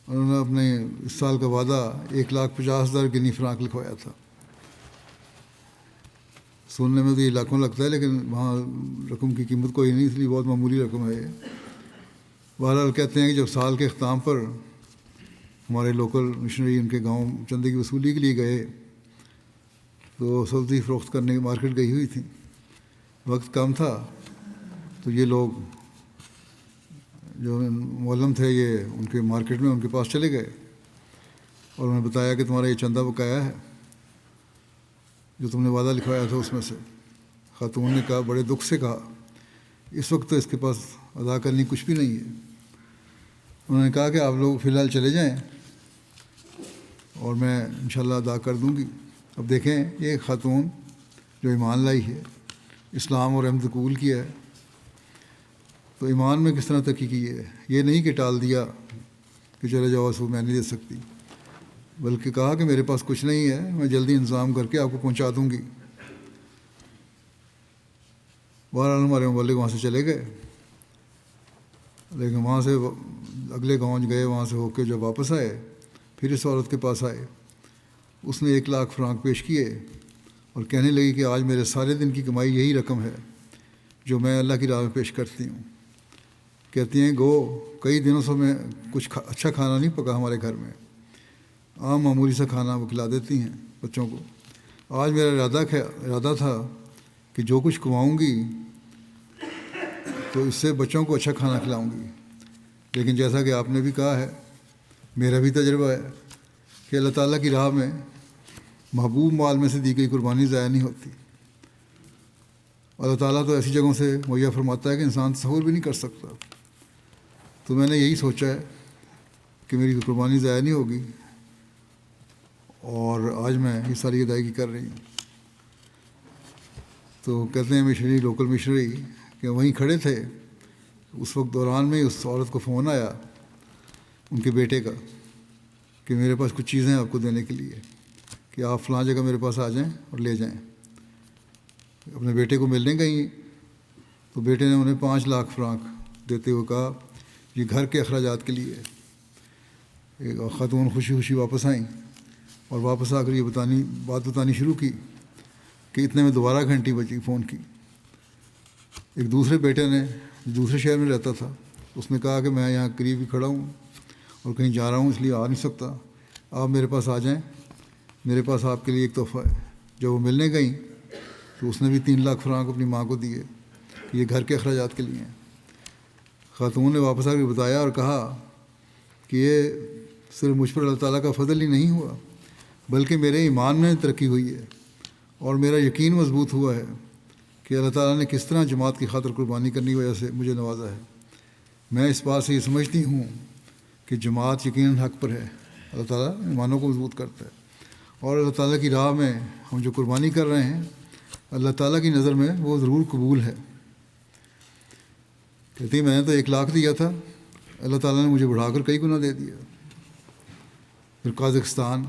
انہوں نے اپنے اس سال کا وعدہ 1,50,000 گنی فرانک لکھوایا تھا۔ سننے میں تو یہ لاکھوں لگتا ہے، لیکن وہاں رقم کی قیمت کوئی نہیں، اس لیے بہت معمولی رقم ہے۔ بہرحال کہتے ہیں کہ جب سال کے اختتام پر ہمارے لوکل مشنری ان کے گاؤں چندے کی وصولی کے لیے گئے تو سبزی فروخت کرنے کی مارکیٹ گئی ہوئی تھی، وقت کم تھا، تو یہ لوگ جو معلم تھے یہ ان کے مارکیٹ میں ان کے پاس چلے گئے اور انہیں بتایا کہ تمہارا یہ چندہ بقایا ہے جو تم نے وعدہ لکھوایا تھا اس میں سے۔ خاتون نے کہا، بڑے دکھ سے کہا، اس وقت تو اس کے پاس ادا کرنے کچھ بھی نہیں ہے۔ انہوں نے کہا کہ آپ لوگ فی الحال چلے جائیں اور میں انشاءاللہ ادا کر دوں گی۔ اب دیکھیں یہ خاتون جو ایمان لائی ہے، اسلام اور احمد قبول کیا ہے، تو ایمان میں کس طرح ترقی کی ہے۔ یہ نہیں کہ ٹال دیا کہ چلے جاؤ سو میں نہیں دے سکتی، بلکہ کہا کہ میرے پاس کچھ نہیں ہے، میں جلدی انتظام کر کے آپ کو پہنچا دوں گی۔ بہرحال ہمارے مبلغ وہاں سے چلے گئے، لیکن وہاں سے اگلے گاؤں گئے، وہاں سے ہو کے جب واپس آئے پھر اس عورت کے پاس آئے۔ اس نے 1,00,000 فرانک پیش کیے اور کہنے لگی کہ آج میرے سارے دن کی کمائی یہی رقم ہے جو میں اللہ کی راہ میں پیش کرتی ہوں۔ کہتی ہیں کئی دنوں سے میں کچھ اچھا کھانا نہیں پکا ہمارے گھر میں، عام معمولی سا کھانا وہ کھلا دیتی ہیں بچوں کو۔ آج میرا ارادہ تھا کہ کہ جو کچھ کماؤں گی تو اس سے بچوں کو اچھا کھانا کھلاؤں گی، لیکن جیسا کہ آپ نے بھی کہا ہے، میرا بھی تجربہ ہے کہ اللہ تعالیٰ کی راہ میں محبوب مال میں سے دی گئی قربانی ضائع نہیں ہوتی۔ اللہ تعالیٰ تو ایسی جگہوں سے مہیا فرماتا ہے کہ انسان تصور بھی نہیں کر سکتا۔ تو میں نے یہی سوچا ہے کہ میری قربانی ضائع نہیں ہوگی، اور آج میں یہ ساری ادائیگی کر رہی ہوں۔ تو کہتے ہیں مشنری، لوکل مشنری کہ وہیں کھڑے تھے، اس وقت دوران میں اس عورت کو فون آیا ان کے بیٹے کا کہ میرے پاس کچھ چیزیں آپ کو دینے کے لیے، کہ آپ فلاں جگہ میرے پاس آ جائیں اور لے جائیں۔ اپنے بیٹے کو ملنے گئی تو بیٹے نے انہیں 5 لاکھ فرانک دیتے ہوئے کہا یہ گھر کے اخراجات کے لیے۔ ایک خاتون خوشی خوشی واپس آئیں اور واپس آ کر یہ بات بتانی شروع کی کہ اتنے میں دوبارہ گھنٹی بجی فون کی۔ ایک دوسرے بیٹے نے جو دوسرے شہر میں رہتا تھا، اس نے کہا کہ میں یہاں قریب ہی کھڑا ہوں اور کہیں جا رہا ہوں، اس لیے آ نہیں سکتا، آپ میرے پاس آ جائیں، میرے پاس آپ کے لیے ایک تحفہ ہے۔ جب وہ ملنے گئیں تو اس نے بھی 3 لاکھ فرانک اپنی ماں کو دیے کہ یہ گھر کے اخراجات کے لیے ہیں۔ خاتون نے واپس آ کے بتایا اور کہا کہ یہ صرف مجھ پر اللہ تعالیٰ کا فضل ہی نہیں ہوا، بلکہ میرے ایمان میں ترقی ہوئی ہے اور میرا یقین مضبوط ہوا ہے کہ اللہ تعالیٰ نے کس طرح جماعت کی خاطر قربانی کرنے کی وجہ سے مجھے نوازا ہے۔ میں اس بات سے یہ سمجھتی ہوں کہ جماعت یقیناً حق پر ہے، اللہ تعالیٰ ایمانوں کو مضبوط کرتا ہے، اور اللہ تعالیٰ کی راہ میں ہم جو قربانی کر رہے ہیں اللہ تعالیٰ کی نظر میں وہ ضرور قبول ہے۔ کہتی میں نے تو 1 لاکھ دیا تھا، اللہ تعالیٰ نے مجھے بڑھا کر کئی گنا دے دیا۔ پھر قازقستان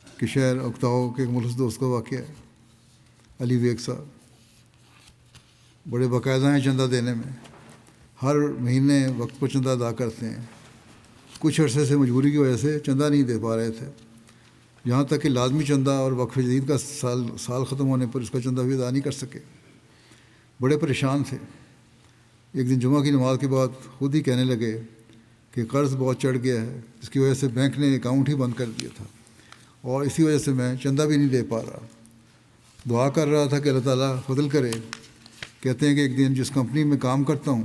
کے شہر اکتاؤ کے ایک مخلص دوست کا واقعہ ہے، علی بیگ صاحب بڑے باقاعدہ ہیں چندہ دینے میں، ہر مہینے وقت پر چندہ ادا کرتے ہیں۔ کچھ عرصے سے مجبوری کی وجہ سے چندہ نہیں دے پا رہے تھے، یہاں تک کہ لازمی چندہ اور وقف جدید کا سال ختم ہونے پر اس کا چندہ بھی ادا نہیں کر سکے، بڑے پریشان تھے۔ ایک دن جمعہ کی نماز کے بعد خود ہی کہنے لگے کہ قرض بہت چڑھ گیا ہے، اس کی وجہ سے بینک نے اکاؤنٹ ہی بند کر دیا تھا اور اسی وجہ سے میں چندہ بھی نہیں دے پا رہا۔ دعا کر رہا تھا کہ اللہ تعالیٰ فضل کرے۔ کہتے ہیں کہ ایک دن جس کمپنی میں کام کرتا ہوں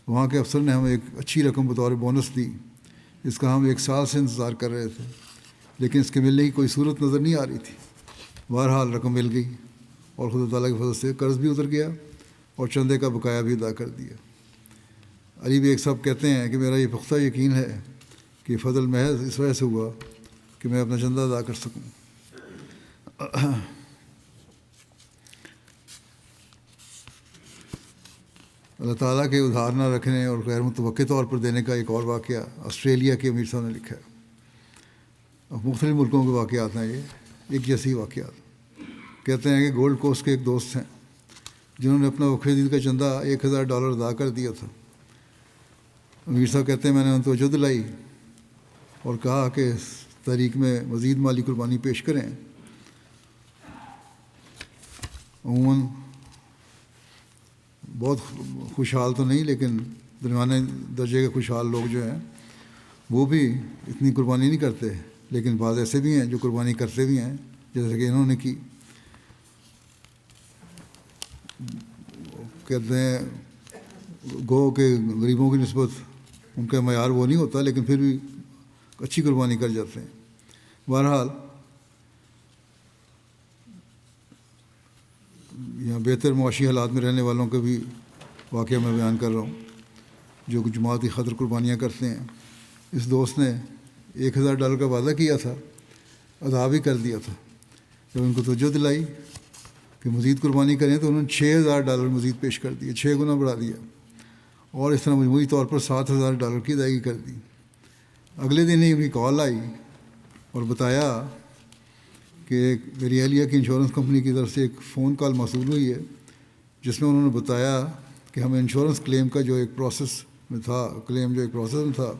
وہاں کے افسر نے ہمیں ایک اچھی رقم بطور بونس دی، جس کا ہم 1 سال سے انتظار کر رہے تھے، لیکن اس کے ملنے کی کوئی صورت نظر نہیں آ رہی تھی۔ بہرحال رقم مل گئی اور خدا تعالیٰ کی فضل سے قرض بھی اتر گیا اور چندے کا بقایا بھی ادا کر دیا۔ علی بیگ صاحب کہتے ہیں کہ میرا یہ پختہ یقین ہے کہ فضل محض اس وجہ سے ہوا کہ میں اپنا چندہ ادا کر سکوں۔ اللہ تعالیٰ کے ادھار نہ رکھنے اور غیر متوقع طور پر دینے کا ایک اور واقعہ آسٹریلیا کے امیر صاحب نے لکھا ہے۔ اب مختلف ملکوں کے واقعات ہیں، یہ ایک جیسی واقعات۔ کہتے ہیں کہ گولڈ کوسٹ کے ایک دوست ہیں جنہوں نے اپنا وقف جدید کا چندہ $1000 ادا کر دیا تھا۔ امیر صاحب کہتے ہیں میں نے ان توجہ دلائی اور کہا کہ اس تحریک میں مزید مالی قربانی پیش کریں۔ عموماً بہت خوشحال تو نہیں، لیکن درمیانے درجے کے خوشحال لوگ جو ہیں وہ بھی اتنی قربانی نہیں کرتے، لیکن بعض ایسے بھی ہیں جو قربانی کرتے بھی ہیں، جیسے کہ انہوں نے کی۔ کہتے ہیں گو کہ غریبوں کی نسبت ان کا معیار وہ نہیں ہوتا، لیکن پھر بھی اچھی قربانی کر جاتے ہیں۔ بہرحال یہاں بہتر معاشی حالات میں رہنے والوں کا بھی واقعہ میں بیان کر رہا ہوں جو جماعت کی خاطر قربانیاں کرتے ہیں۔ اس دوست نے $1000 کا وعدہ کیا تھا، ادا بھی کر دیا تھا۔ جب ان کو توجہ دلائی کہ مزید قربانی کریں تو انہوں نے $6000 مزید پیش کر دیے، 6 گنا بڑھا دیا، اور اس طرح مجموعی طور پر $7000 کی ادائیگی کر دی۔ اگلے دن ہی ان کی کال آئی اور بتایا کہ میری اہلیہ کی انشورنس کمپنی کی طرف سے ایک فون کال موصول ہوئی ہے جس میں انہوں نے بتایا کہ ہمیں انشورنس کلیم کا جو ایک پروسیس میں تھا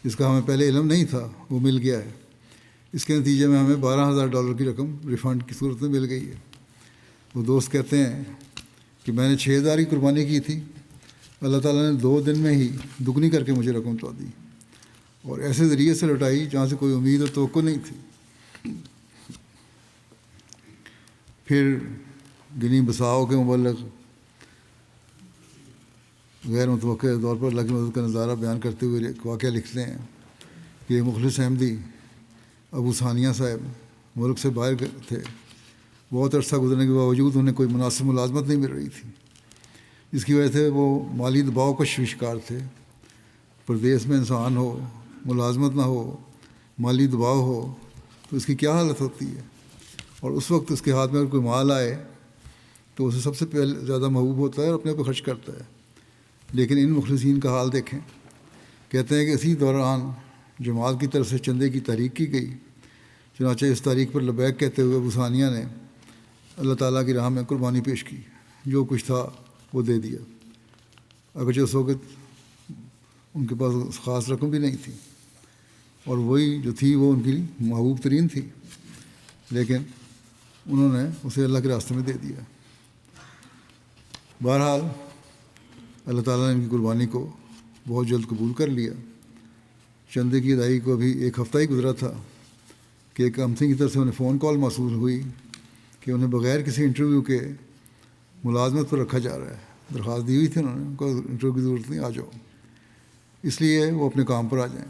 جس کا ہمیں پہلے علم نہیں تھا وہ مل گیا ہے۔ اس کے نتیجے میں ہمیں $12000 کی رقم ریفنڈ کی صورت میں مل گئی ہے۔ وہ دوست کہتے ہیں کہ میں نے 6000 کی قربانی کی تھی، اللہ تعالیٰ نے 2 دن میں ہی دگنی کر کے مجھے رقم تو دی اور ایسے ذریعے سے لوٹائی جہاں سے کوئی امید اور توقع نہیں تھی۔ پھر گنی بساؤ کے مبلغ غیر متوقع طور پر اللہ کی مدد کا نظارہ بیان کرتے ہوئے ایک واقعہ لکھتے ہیں کہ مخلص احمدی ابو ثانیہ صاحب ملک سے باہر تھے. بہت عرصہ گزرنے کے باوجود انہیں کوئی مناسب ملازمت نہیں مل رہی تھی، جس کی وجہ سے وہ مالی دباؤ کا شکار تھے. پردیس میں انسان ہو، ملازمت نہ ہو، مالی دباؤ ہو تو اس کی کیا حالت ہوتی ہے. اور اس وقت اس کے ہاتھ میں اگر کوئی مال آئے تو اسے سب سے پہلے زیادہ محبوب ہوتا ہے اور اپنے اوپر خرچ کرتا ہے. لیکن ان مخلصین کا حال دیکھیں. کہتے ہیں کہ اسی دوران جماعت کی طرف سے چندے کی تحریک کی گئی. چنانچہ اس تاریخ پر لبیک کہتے ہوئے ابو ثانیہ نے اللہ تعالیٰ کی راہ میں قربانی پیش کی. جو کچھ تھا وہ دے دیا، اگرچہ اس وقت ان کے پاس خاص رقم بھی نہیں تھی، اور وہی جو تھی وہ ان کی محبوب ترین تھی، لیکن انہوں نے اسے اللہ کے راستے میں دے دیا. بہرحال اللہ تعالیٰ نے ان کی قربانی کو بہت جلد قبول کر لیا. چندے کی ادائیگی کو ابھی ایک ہفتہ ہی گزرا تھا کہ ایک کمپنی کی طرف سے انہیں فون کال موصول ہوئی کہ انہیں بغیر کسی انٹرویو کے ملازمت پر رکھا جا رہا ہے. درخواست دی ہوئی تھی انہوں نے، ان کو انٹرویو کی ضرورت نہیں، آ جاؤ، اس لیے وہ اپنے کام پر آ جائیں.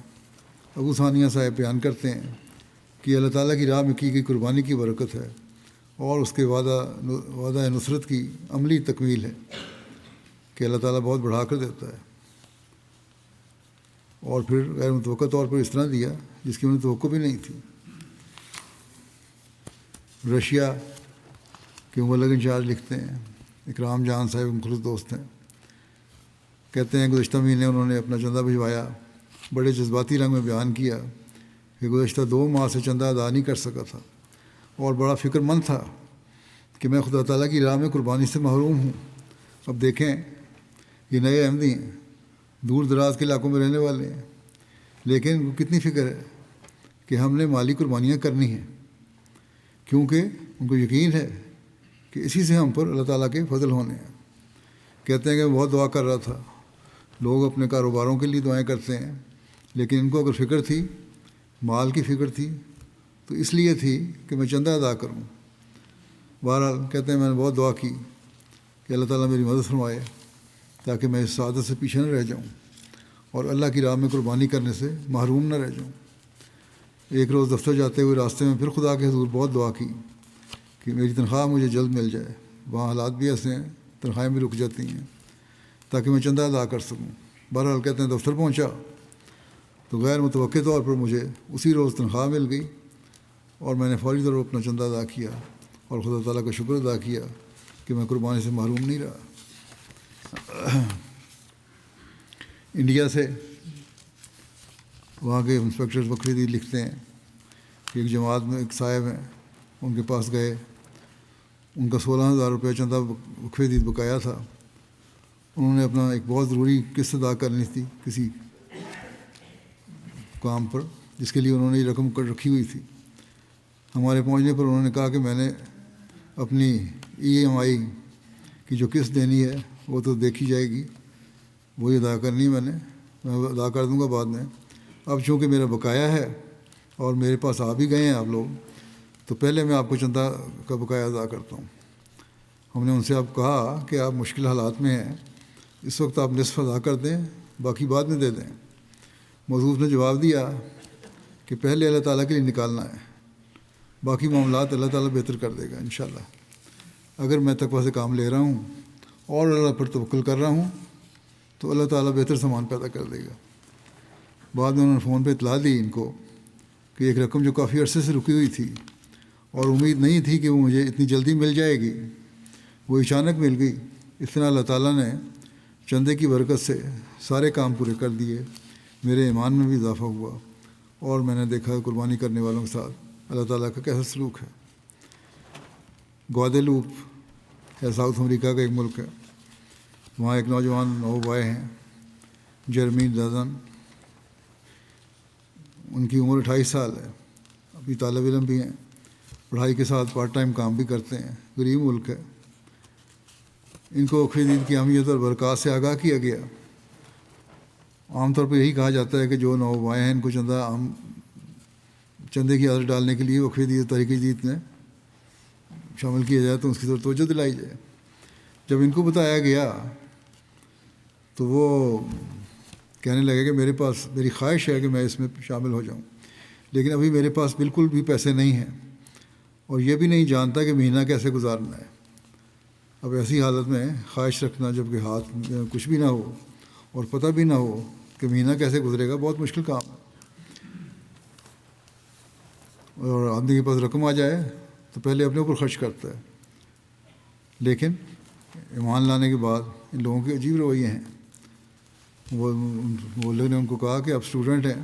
ابو ثانیہ صاحب بیان کرتے ہیں کہ اللہ تعالیٰ کی راہ میں کی گئی قربانی کی برکت ہے اور اس کے وعدہ نصرت کی عملی تکمیل ہے کہ اللہ تعالیٰ بہت بڑھا کر دیتا ہے، اور پھر غیر متوقع طور پر اس طرح دیا جس کی انہیں توقع بھی نہیں تھی. رشیا کے مبلغ انچارج لکھتے ہیں، اکرام جان صاحب مخلص دوست ہیں. کہتے ہیں گزشتہ مہینے انہوں نے اپنا چندہ بھجوایا. بڑے جذباتی رنگ میں بیان کیا کہ گزشتہ 2 ماہ سے چندہ ادا نہیں کر سکا تھا اور بڑا فکر مند تھا کہ میں خدا تعالیٰ کی راہ میں قربانی سے محروم ہوں. اب دیکھیں، یہ نئے احمدی ہیں، دور دراز کے علاقوں میں رہنے والے ہیں، لیکن کتنی فکر ہے کہ ہم نے مالی قربانیاں کرنی ہیں، کیونکہ ان کو یقین ہے کہ اسی سے ہم پر اللہ تعالیٰ کے فضل ہونے ہیں. کہتے ہیں کہ میں بہت دعا کر رہا تھا. لوگ اپنے کاروباروں کے لیے دعائیں کرتے ہیں، لیکن ان کو اگر فکر تھی، مال کی فکر تھی، تو اس لیے تھی کہ میں چندہ ادا کروں. بہرحال کہتے ہیں میں نے بہت دعا کی کہ اللہ تعالیٰ میری مدد فرمائے تاکہ میں اس سعادت سے پیچھے نہ رہ جاؤں اور اللہ کی راہ میں قربانی کرنے سے محروم نہ رہ جاؤں. ایک روز دفتر جاتے ہوئے راستے میں پھر خدا کے حضور بہت دعا کی کہ میری تنخواہ مجھے جلد مل جائے. وہاں حالات بھی ایسے ہیں، تنخواہیں بھی رک جاتی ہیں، تاکہ میں چندہ ادا کر سکوں. بہرحال کہتے ہیں دفتر پہنچا تو غیر متوقع طور پر مجھے اسی روز تنخواہ مل گئی اور میں نے فوری طور پر اپنا چندہ ادا کیا اور خدا تعالیٰ کا شکر ادا کیا کہ میں قربانی سے محروم نہیں رہا. انڈیا سے وہاں کے انسپیکٹر بکری دید لکھتے ہیں کہ ایک جماعت میں ایک صاحب ہیں، ان کے پاس گئے. ان کا 16,000 روپیہ چندہ بکری دید بقایا تھا. انہوں نے اپنا ایک بہت ضروری قسط ادا کرنی تھی کسی کام پر، جس کے لیے انہوں نے یہ رقم رکھی ہوئی تھی. ہمارے پہنچنے پر انہوں نے کہا کہ میں نے اپنی EMI کی جو قسط دینی ہے وہ تو دیکھی جائے گی، وہی ادا کرنی ہے، میں ادا کر دوں گا بعد میں. اب چونکہ میرا بقایا ہے اور میرے پاس آ بھی گئے ہیں آپ لوگ، تو پہلے میں آپ کو چندہ کا بقایا ادا کرتا ہوں. ہم نے ان سے اب کہا کہ آپ مشکل حالات میں ہیں، اس وقت آپ نصف ادا کر دیں، باقی بعد میں دے دیں. موصوف نے جواب دیا کہ پہلے اللہ تعالیٰ کے لیے نکالنا ہے، باقی معاملات اللہ تعالیٰ بہتر کر دے گا انشاءاللہ. اگر میں تقویٰ سے کام لے رہا ہوں اور اللہ پر توکل کر رہا ہوں تو اللہ تعالیٰ بہتر سامان پیدا کر دے گا. بعد میں انہوں نے فون پہ اطلاع دی ان کو کہ ایک رقم جو کافی عرصے سے رکی ہوئی تھی اور امید نہیں تھی کہ وہ مجھے اتنی جلدی مل جائے گی، وہ اچانک مل گئی. اس طرح اللہ تعالیٰ نے چندے کی برکت سے سارے کام پورے کر دیے. میرے ایمان میں بھی اضافہ ہوا اور میں نے دیکھا قربانی کرنے والوں کے ساتھ اللہ تعالیٰ کا کیسا سلوک ہے. گواڈیلوپ ہے، ساؤتھ امریکہ کا ایک ملک ہے. وہاں ایک نوجوان نوبائے ہیں، جرمی دزن. ان کی عمر 28 سال ہے، ابھی طالب علم بھی ہیں، پڑھائی کے ساتھ پارٹ ٹائم کام بھی کرتے ہیں. غریب ملک ہے. ان کو بقرعید عید کی اہمیت اور برکات سے آگاہ کیا گیا. عام طور پر یہی کہا جاتا ہے کہ جو نوبائے ہیں ان کو چندے کی عادت ڈالنے کے لیے بقرعید عید تحریک جدید نے شامل کیا جائے تو اس کی طرف توجہ دلائی جائے۔ جب ان کو بتایا گیا تو وہ کہنے لگے کہ میری خواہش ہے کہ میں اس میں شامل ہو جاؤں، لیکن ابھی میرے پاس بالکل بھی پیسے نہیں ہیں اور یہ بھی نہیں جانتا کہ مہینہ کیسے گزارنا ہے۔ اب ایسی حالت میں خواہش رکھنا جب کہ ہاتھ میں کچھ بھی نہ ہو اور پتہ بھی نہ ہو کہ مہینہ کیسے گزرے گا، بہت مشکل کام ہے۔ اور آدمی کے پاس رقم آ جائے تو پہلے اپنے اوپر خرچ کرتا ہے، لیکن ایمان لانے کے بعد ان لوگوں کے عجیب رویے ہیں۔ وہ لوگوں نے ان کو کہا کہ آپ اسٹوڈنٹ ہیں،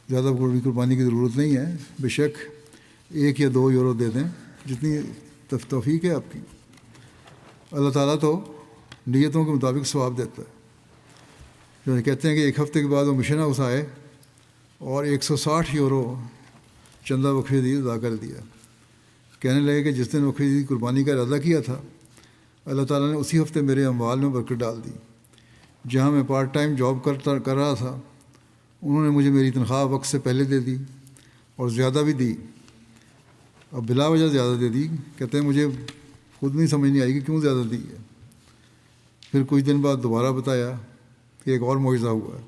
زیادہ قربانی کی ضرورت نہیں ہے، بے شک 1 یا 2 یورو دے دیں، جتنی توفیق ہے آپ کی، اللہ تعالیٰ تو نیتوں کے مطابق ثواب دیتا ہے۔ جو کہتے ہیں کہ 1 ہفتے کے بعد وہ مشن ہاؤس آئے اور 160 یورو چندہ وقف عید ادا کر دیا۔ کہنے لگے کہ جس دن وقف عید قربانی کا ارادہ کیا تھا، اللہ تعالیٰ نے اسی ہفتے میرے اموال میں برکت ڈال دی۔ جہاں میں پارٹ ٹائم جاب کر رہا تھا، انہوں نے مجھے میری تنخواہ وقت سے پہلے دے دی اور زیادہ بھی دی، اب بلا وجہ زیادہ دے دی۔ کہتے ہیں مجھے خود نہیں سمجھ نہیں آئی کہ کیوں زیادہ دی ہے۔ پھر کچھ دن بعد دوبارہ بتایا کہ ایک اور معجزہ ہوا ہے۔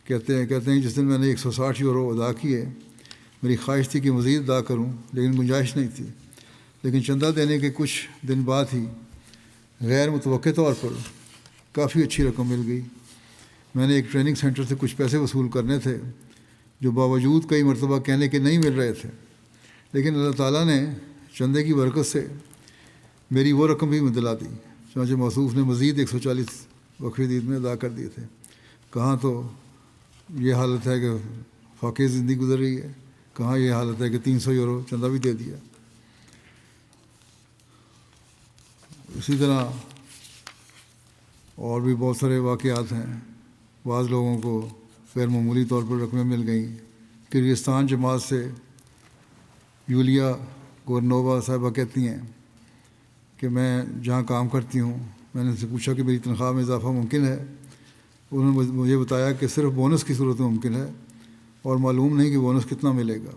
کہتے ہیں جس دن میں نے 160 یورو ادا کیے، میری خواہش تھی کہ مزید ادا کروں، لیکن گنجائش نہیں تھی۔ لیکن چندہ دینے کے کچھ دن بعد ہی غیر متوقع طور پر کافی اچھی رقم مل گئی۔ میں نے ایک ٹریننگ سینٹر سے کچھ پیسے وصول کرنے تھے جو باوجود کئی مرتبہ کہنے کے نہیں مل رہے تھے، لیکن اللہ تعالیٰ نے چندے کی برکت سے میری وہ رقم بھی دلا دی۔ چنانچہ موصوف نے مزید 140 وقف عید میں ادا کر دیے تھے۔ کہاں تو یہ حالت ہے کہ فاقے زندگی گزر رہی ہے، کہاں یہ حالت ہے کہ 300 یورو چندہ بھی دے دیا۔ اسی طرح اور بھی بہت سارے واقعات ہیں۔ بعض لوگوں کو غیر معمولی طور پر رقمیں مل گئیں۔ کرغزستان جماعت سے یولیا گورنووا صاحبہ کہتی ہیں کہ میں جہاں کام کرتی ہوں، میں نے ان سے پوچھا کہ میری تنخواہ میں اضافہ ممکن ہے۔ انہوں نے مجھے بتایا کہ صرف بونس کی صورت میں ممکن ہے اور معلوم نہیں کہ بونس کتنا ملے گا۔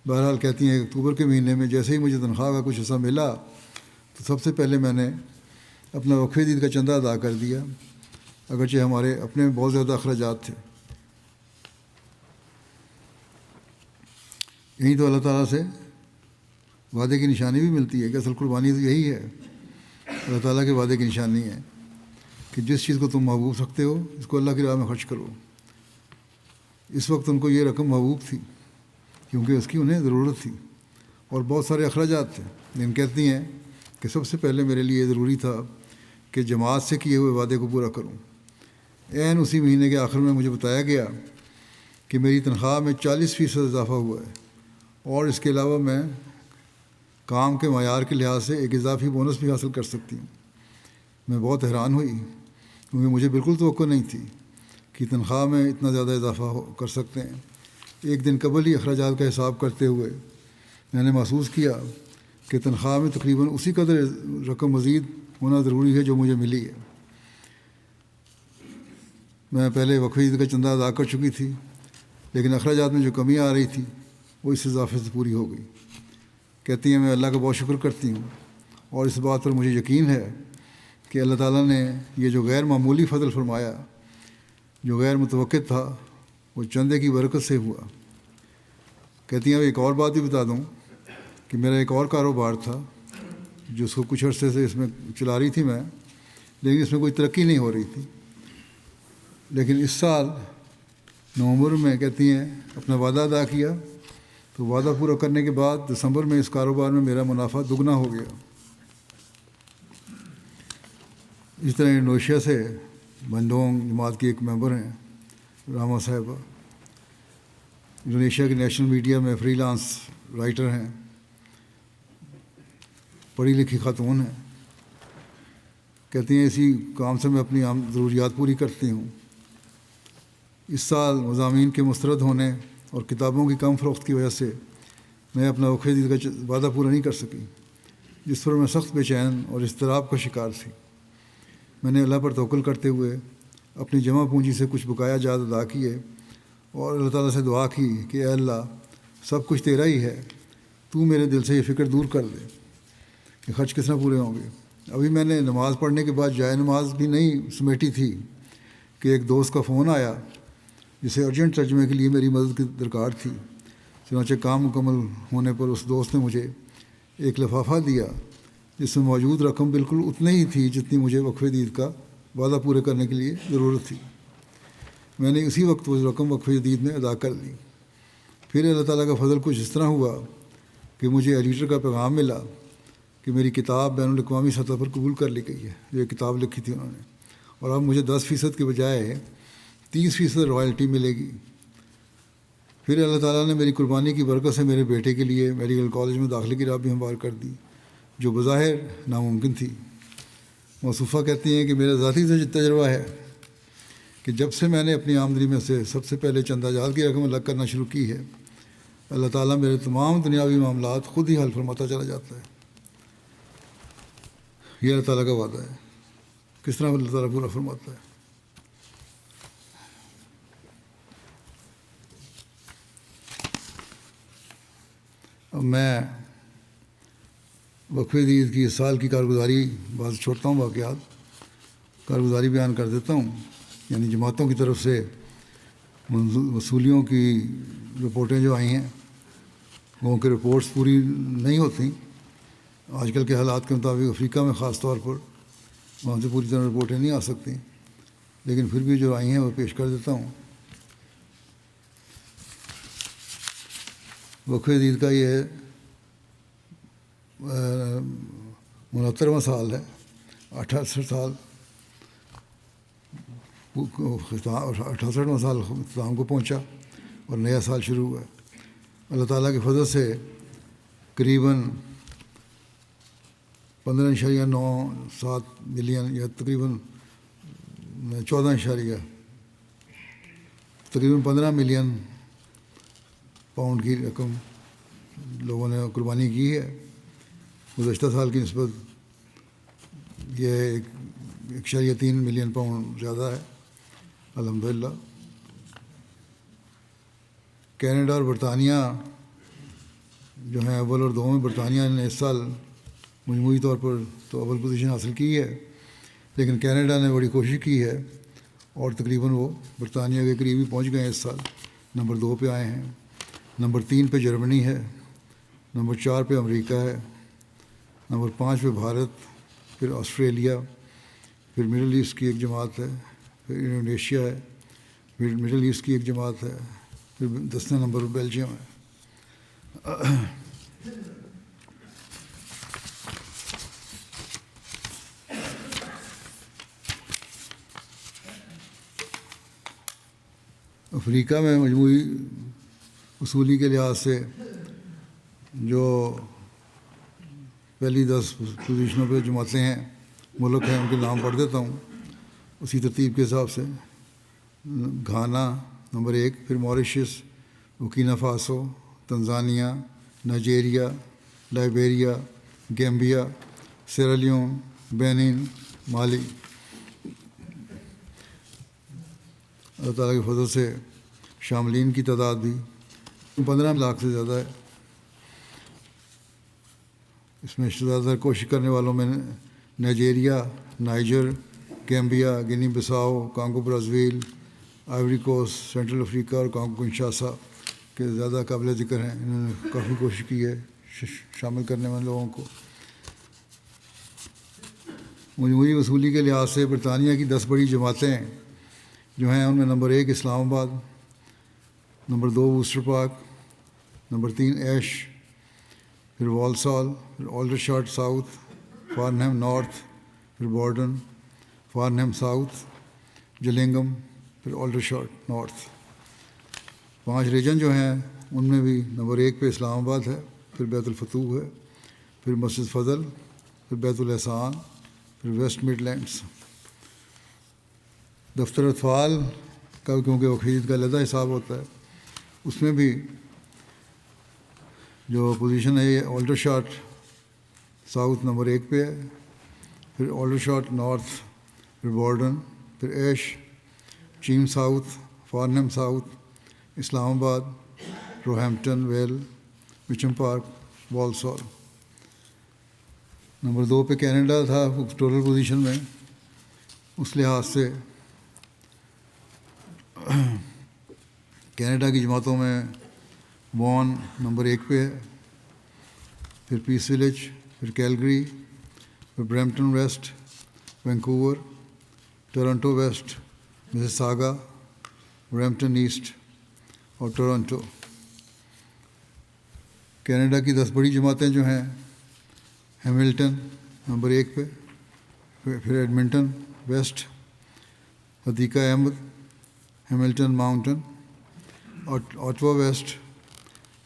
بہرحال کہتی ہیں اکتوبر کے مہینے میں جیسے ہی مجھے تنخواہ کا کچھ حصہ ملا تو سب سے پہلے میں نے اپنا وقف عید کا چندہ ادا کر دیا، اگرچہ ہمارے اپنے بہت زیادہ اخراجات تھے۔ یہیں تو اللہ تعالیٰ سے وعدے کی نشانی بھی ملتی ہے کہ اصل قربانی تو یہی ہے، اللہ تعالیٰ کے وعدے کی نشانی ہے کہ جس چیز کو تم محبوب سکتے ہو اس کو اللہ کی راہ میں خرچ کرو۔ اس وقت ان کو یہ رقم محبوب تھی کیونکہ اس کی انہیں ضرورت تھی اور بہت سارے اخراجات تھے، لیکن کہتی ہیں کہ سب سے پہلے میرے لیے ضروری تھا کہ جماعت سے کیے ہوئے وعدے کو پورا کروں۔ عین اسی مہینے کے آخر میں مجھے بتایا گیا کہ میری تنخواہ میں 40% اضافہ ہوا ہے اور اس کے علاوہ میں کام کے معیار کے لحاظ سے ایک اضافی بونس بھی حاصل کر سکتی ہوں۔ میں بہت حیران ہوئی کیونکہ مجھے بالکل توقع نہیں تھی کہ تنخواہ میں اتنا زیادہ اضافہ کر سکتے ہیں۔ ایک دن قبل ہی اخراجات کا حساب کرتے ہوئے میں نے محسوس کیا کہ تنخواہ میں تقریباً اسی قدر رقم مزید ہونا ضروری ہے جو مجھے ملی ہے۔ میں پہلے وقف عید کا چندہ ادا کر چکی تھی، لیکن اخراجات میں جو کمی آ رہی تھی وہ اس اضافے سے پوری ہو گئی۔ کہتی ہیں میں اللہ کا بہت شکر کرتی ہوں اور اس بات پر مجھے یقین ہے کہ اللہ تعالیٰ نے یہ جو غیر معمولی فضل فرمایا، جو غیر متوقع تھا، وہ چندے کی برکت سے ہوا۔ کہتی ہیں ایک اور بات بھی بتا دوں کہ میرا ایک اور کاروبار تھا جو اس کو کچھ عرصے سے اس میں چلا رہی تھی میں، لیکن اس میں کوئی ترقی نہیں ہو رہی تھی۔ لیکن اس سال نومبر میں کہتی ہیں اپنا وعدہ ادا کیا تو وعدہ پورا کرنے کے بعد دسمبر میں اس کاروبار میں میرا منافع دگنا ہو گیا۔ اس طرح انڈونیشیا سے بنڈونگ جماعت کی ایک ممبر ہیں راما صاحبہ، انڈونیشیا کے نیشنل میڈیا میں فری لانس رائٹر ہیں، پڑھی لکھی خاتون ہیں۔ کہتی ہیں اسی کام سے میں اپنی عام ضروریات پوری کرتی ہوں۔ اس سال مضامین کے مسترد ہونے اور کتابوں کی کم فروخت کی وجہ سے میں اپنا وقف عید کا وعدہ پورا نہیں کر سکی، جس پر میں سخت بے چین اور اضطراب کا شکار تھی۔ میں نے اللہ پر توکل کرتے ہوئے اپنی جمع پونجی سے کچھ بقایا جات ادا کیے اور اللہ تعالیٰ سے دعا کی کہ اے اللہ، سب کچھ تیرا ہی ہے، تو میرے دل سے یہ فکر دور کر دے کہ خرچ کس طرح پورے ہوں گے. ابھی میں نے نماز پڑھنے کے بعد جائے نماز بھی نہیں سمیٹی تھی کہ ایک دوست کا فون آیا جسے ارجنٹ ترجمے کے لیے میری مدد کی درکار تھی. چنانچہ کام مکمل ہونے پر اس دوست نے مجھے ایک لفافہ دیا جس میں موجود رقم بالکل اتنی ہی تھی جتنی مجھے وقف جدید کا وعدہ پورے کرنے کے لیے ضرورت تھی. میں نے اسی وقت وہ رقم وقف جدید میں ادا کر لی. پھر اللہ تعالیٰ کا فضل کچھ اس طرح ہوا کہ مجھے ایڈیٹر کا پیغام ملا کہ میری کتاب بین الاقوامی سطح پر قبول کر لی گئی ہے. جو ایک کتاب لکھی تھی انہوں نے, اور اب مجھے 10% کے بجائے 30% رائلٹی ملے گی. پھر اللہ تعالیٰ نے میری قربانی کی برکت سے میرے بیٹے کے لیے میڈیکل کالج میں داخلے کی راہ بھی ہموار کر دی, جو بظاہر ناممکن تھی. موصوفہ کہتی ہیں کہ میرا ذاتی تجربہ ہے کہ جب سے میں نے اپنی آمدنی میں سے سب سے پہلے چندہ جات کی رقم الگ کرنا شروع کی ہے, اللہ تعالیٰ میرے تمام دنیاوی معاملات خود ہی حل فرماتا چلا جاتا ہے. یہ اللہ تعالیٰ کا وعدہ ہے. کس طرح اللہ تعالیٰ پورا فرماتا ہے. اب میں وقف جدید کی اس سال کی کارگزاری بعض چھوڑتا ہوں واقعات, کارگزاری بیان کر دیتا ہوں. یعنی جماعتوں کی طرف سے وصولیوں کی رپورٹیں جو آئی ہیں, وہ کی رپورٹس پوری نہیں ہوتی آج کل کے حالات کے مطابق. افریقہ میں خاص طور پر وہاں سے پوری طرح رپورٹیں نہیں آ سکتی, لیکن پھر بھی جو آئی ہیں وہ پیش کر دیتا ہوں. وقف جدید کا یہ 69واں سال ہے. 68 سال 68واں سال اختتام کو پہنچا اور نیا سال شروع ہوا ہے. اللہ تعالیٰ کے فضل سے قریباً 15.97 ملین یا تقریباً 15 ملین پاؤنڈ کی رقم لوگوں نے قربانی کی ہے. گزشتہ سال کی نسبت یہ 1.3 ملین پاؤنڈ زیادہ ہے الحمدللہ. کینیڈا اور برطانیہ جو ہیں اول اور دوم, برطانیہ نے اس سال مجموعی طور پر تو اول پوزیشن حاصل کی ہے, لیکن کینیڈا نے بڑی کوشش کی ہے اور تقریباً وہ برطانیہ کے قریب ہی پہنچ گئے ہیں. اس سال نمبر 2 پہ آئے ہیں. نمبر 3 پہ جرمنی ہے, نمبر 4 پہ امریکہ ہے, نمبر 5 پہ بھارت, پھر آسٹریلیا, پھر مڈل ایسٹ کی ایک جماعت ہے, پھر انڈونیشیا ہے, پھر مڈل ایسٹ کی ایک جماعت ہے, پھر 10 نمبر پہ بیلجیم ہے. افریقہ میں مجموعی وصولی کے لحاظ سے جو پہلی 10 پوزیشنوں پہ جماعتیں ہیں, ملک ہیں, ان کے نام پڑھ دیتا ہوں اسی ترتیب کے حساب سے. گھانا نمبر 1, پھر Mauritius, Burkina Faso, Tanzania, Nigeria, Liberia, Gambia, Sierra Leone, Benin, Mali. اللہ تعالیٰ کے فضل سے شاملین کی تعداد بھی 15 لاکھ سے زیادہ ہے. اس میں زیادہ تر کوشش کرنے والوں میں Nigeria, Niger, Gambia, Guinea Bissau, Congo Brazil, Ivory Coast, Central Africa اور کانگو کنشاسا کے زیادہ قابل ذکر ہیں. انہوں نے کافی کوشش کی ہے شامل کرنے والے لوگوں کو. مجموعی وصولی کے لحاظ سے برطانیہ کی 10 بڑی جماعتیں جو ہیں ان میں نمبر 1 اسلام آباد, نمبر 2 ووسٹر پارک, نمبر 3 ایش, پھر والسال, پھر آلڈرشاٹ ساؤتھ, فارنہم نارتھ, پھر بارڈن, فارنہم ساؤتھ, جلنگم, پھر آلڈرشاٹ نارتھ. 5 ریجن جو ہیں ان میں بھی نمبر 1 پہ اسلام آباد ہے, پھر بیت الفتوح ہے, پھر مسجد فضل, پھر بیت الاحسان, پھر ویسٹ مڈ لینڈس. دفتر اطفال کا کیونکہ وقف کا علیحدہ حساب ہوتا ہے, اس میں بھی جو پوزیشن ہے یہ آلڈرشاٹ ساؤتھ نمبر 1 پہ ہے, پھر آلڈرشاٹ نارتھ, پھر بارڈن, پھر ایش, چیم ساؤتھ, فارنہم ساؤتھ, اسلام آباد, روہیمپٹن ویل, مچم پارک, والسال. نمبر 2 پہ کینیڈا تھا ٹوٹل پوزیشن میں. اس لحاظ سے کینیڈا کی جماعتوں میں وان نمبر 1 پہ ہے، پھر پیس ولیج، پھر کیلگری، پھر Brampton West, Vancouver, Toronto West, Mississauga, Brampton East اور ٹورنٹو. کینیڈا کی 10 بڑی جماعتیں جو ہیں، ہیملٹن نمبر 1 پہ، پھر Edmonton West, Hadiqa Ahmad, Hamilton Mountain, Ottawa West,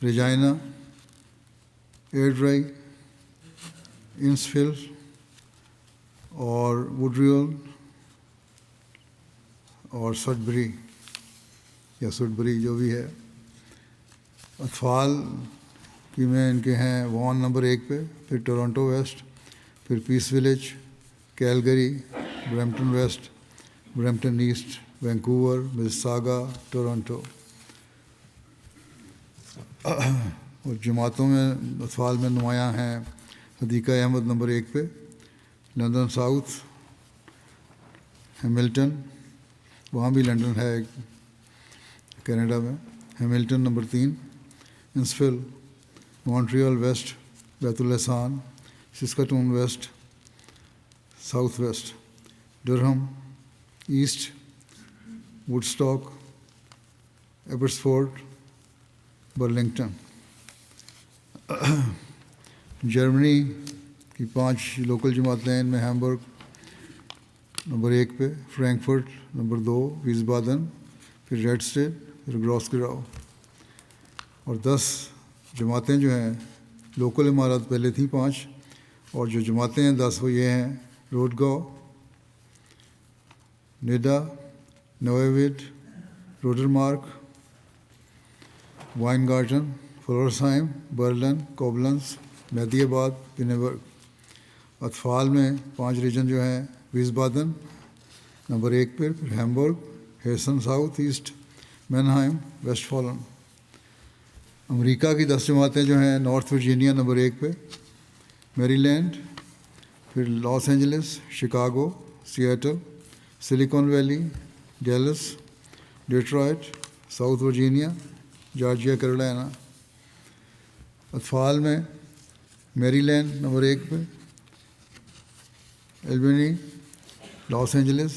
Regina, Airdrie, Innisfil اور وڈریول اور سڈبری یا سڈبری جو بھی ہے. اطفال کی میں ان کے ہیں وان نمبر 1 پہ، پھر ٹورنٹو ویسٹ، پھر Peace Village, Calgary, Brampton West, Brampton East, Vancouver, Mississauga, Toronto. اور جماعتوں میں اطفال میں نمایاں ہیں حدیقہ احمد نمبر 1 پہ، لندن ساؤتھ، ہیملٹن، وہاں بھی لندن ہے کینیڈا میں، Hamilton number 3، Innisfil, Montreal West, بیت الحسان، Saskatoon West, South West, Durham East, Woodstock, Abbotsford, Burlington. جرمنی کی 5 لوکل جماعتیں ہیں، ان میں ہیمبرگ نمبر 1 پہ، فرینکفرٹ نمبر 2، ویسبادن، پھر ریڈسٹیڈ، پھر گراسگراؤ. اور 10 جماعتیں جو ہیں لوکل امارات پہلے تھیں 5، اور جو جماعتیں ہیں 10 وہ یہ ہیں: روڈگاؤ، نیڈا، نویویڈ، روڈرمارک، وائن گارٹن، فلورسہائم، برلن، کوبلنس، مہدی آباد، پینیبرگ. اطفال میں 5 ریجن جو ہیں: ویسبادن نمبر 1 پہ، پھر Hamburg, ہیسن south asset, مینہائم، waste fallen. امریکہ کی 10 جماعتیں جو ہیں: نارتھ ورجینیا نمبر 1 پہ، میری لینڈ، پھر Los Angeles, Chicago, Seattle, Silicon Valley, Dallas, Detroit, South Virginia, Georgia, Carolina. اطفال میں میری لینڈ نمبر 1 پہ، Albany, Los Angeles,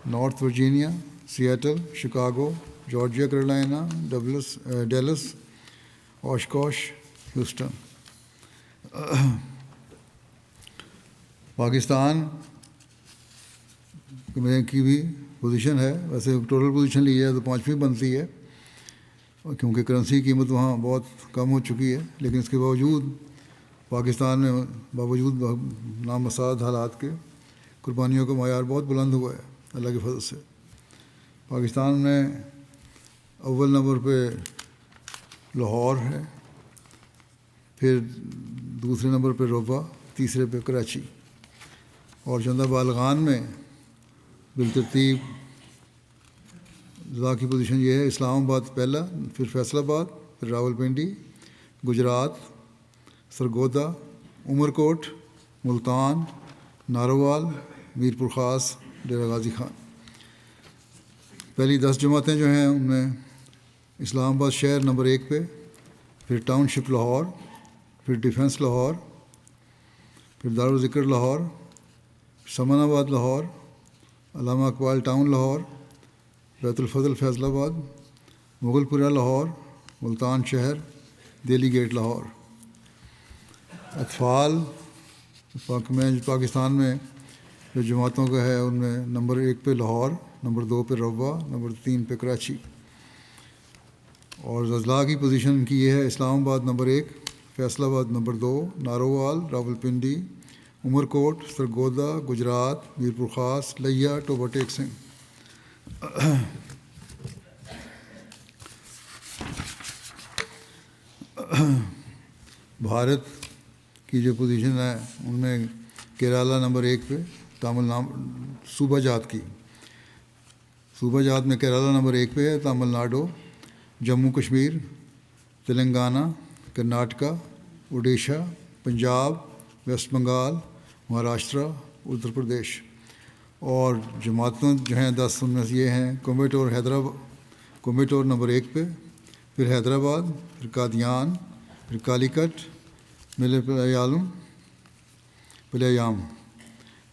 North Virginia, Seattle, Chicago, Georgia, Carolina, Dallas, Oshkosh, Houston. Pakistan میں کی بھی پوزیشن ہے، ویسے ٹوٹل پوزیشن لی جائے تو 5ویں بنتی ہے، کیونکہ کرنسی کی قیمت وہاں بہت کم ہو چکی ہے، لیکن اس کے باوجود پاکستان میں باوجود نامساعد حالات کے قربانیوں کا معیار بہت بلند ہوا ہے اللہ کے فضل سے. پاکستان میں اول نمبر پہ لاہور ہے، پھر دوسرے نمبر پہ روبہ، تیسرے پہ کراچی. اور چندہ بالغان میں بالترتیب ضلع کی پوزیشن یہ ہے: اسلام آباد پہلا، پھر فیصل آباد، پھر راولپنڈی، گجرات، سرگودا، عمر کوٹ، ملتان، ناروال، میر پور خاص، ڈیرہ غازی خان. پہلی 10 جماعتیں جو ہیں ان میں اسلام آباد شہر نمبر 1 پہ، پھر ٹاؤن شپ لاہور، پھر ڈیفنس لاہور، پھر دارالذکر لاہور، سمن آباد لاہور، علامہ اقبال ٹاؤن لاہور، بیت الفضل فیصل آباد، مغل پورہ لاہور، ملتان شہر، دہلی گیٹ لاہور. اطفال میں پاکستان میں جو جماعتوں کا ہے ان میں نمبر 1 پہ لاہور، نمبر 2 پہ روہ، نمبر 3 پہ کراچی. اور اضلاع کی پوزیشن کی یہ ہے: اسلام آباد نمبر 1، فیصل آباد نمبر 2، نارووال، راولپنڈی، عمر کوٹ، سرگودا، گجرات، میر پور خاص، لیا، ٹوبہ ٹیک سنگھ. بھارت کی جو پوزیشن ہے ان میں کیرالہ نمبر 1 پہ، تامل صوبہ جات کی صوبہ جات میں کیرالہ نمبر 1 پہ ہے، تامل ناڈو، جموں کشمیر، تلنگانہ، کرناٹکا، اڈیشہ، پنجاب، ویسٹ بنگال، مہاراشٹرا، اتر پردیش. اور جماعتوں جو ہیں 10 ان میں سے یہ ہیں: کوئمبٹور حیدرآباد، کوئمبٹور نمبر 1 پہ، پھر حیدرآباد، پھر قادیان، پھر کالیکٹ، پلیام،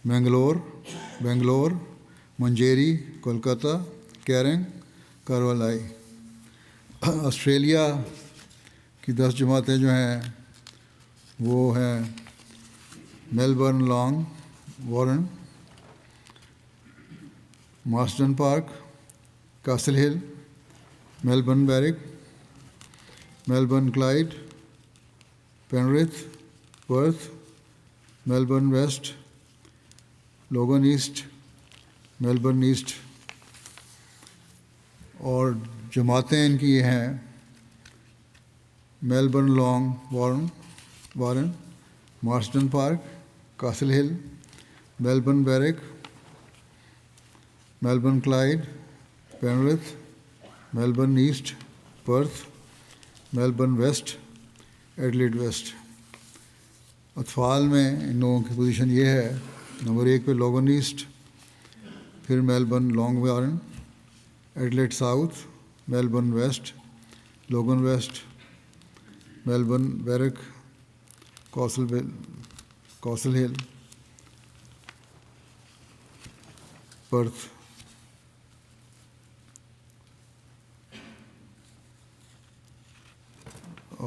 بنگلور، منجیری، کولکتہ، کیرنگ، کاروالائی. آسٹریلیا کی 10 جماعتیں جو ہیں وہ ہیں Melbourne, Langwarrin, Marsden Park, Castle Hill, Melbourne Berwick, Melbourne Clyde, Penrith, Perth, Melbourne West, Logan East, Melbourne East. اور جماعتیں ان کی یہ ہیں: Melbourne, Langwarrin, Marsden Park, Castle Hill, Melbourne Berwick, Melbourne Clyde, Penrith, Melbourne East, Perth, Melbourne West, Adelaide West. اطفال میں ان لوگوں کی پوزیشن یہ ہے: نمبر 1 پہ لوگن ایسٹ، پھر Melbourne, Langwarrin, Adelaide South, Melbourne West, Logan West, Melbourne Berwick, Castle Hill, Perth.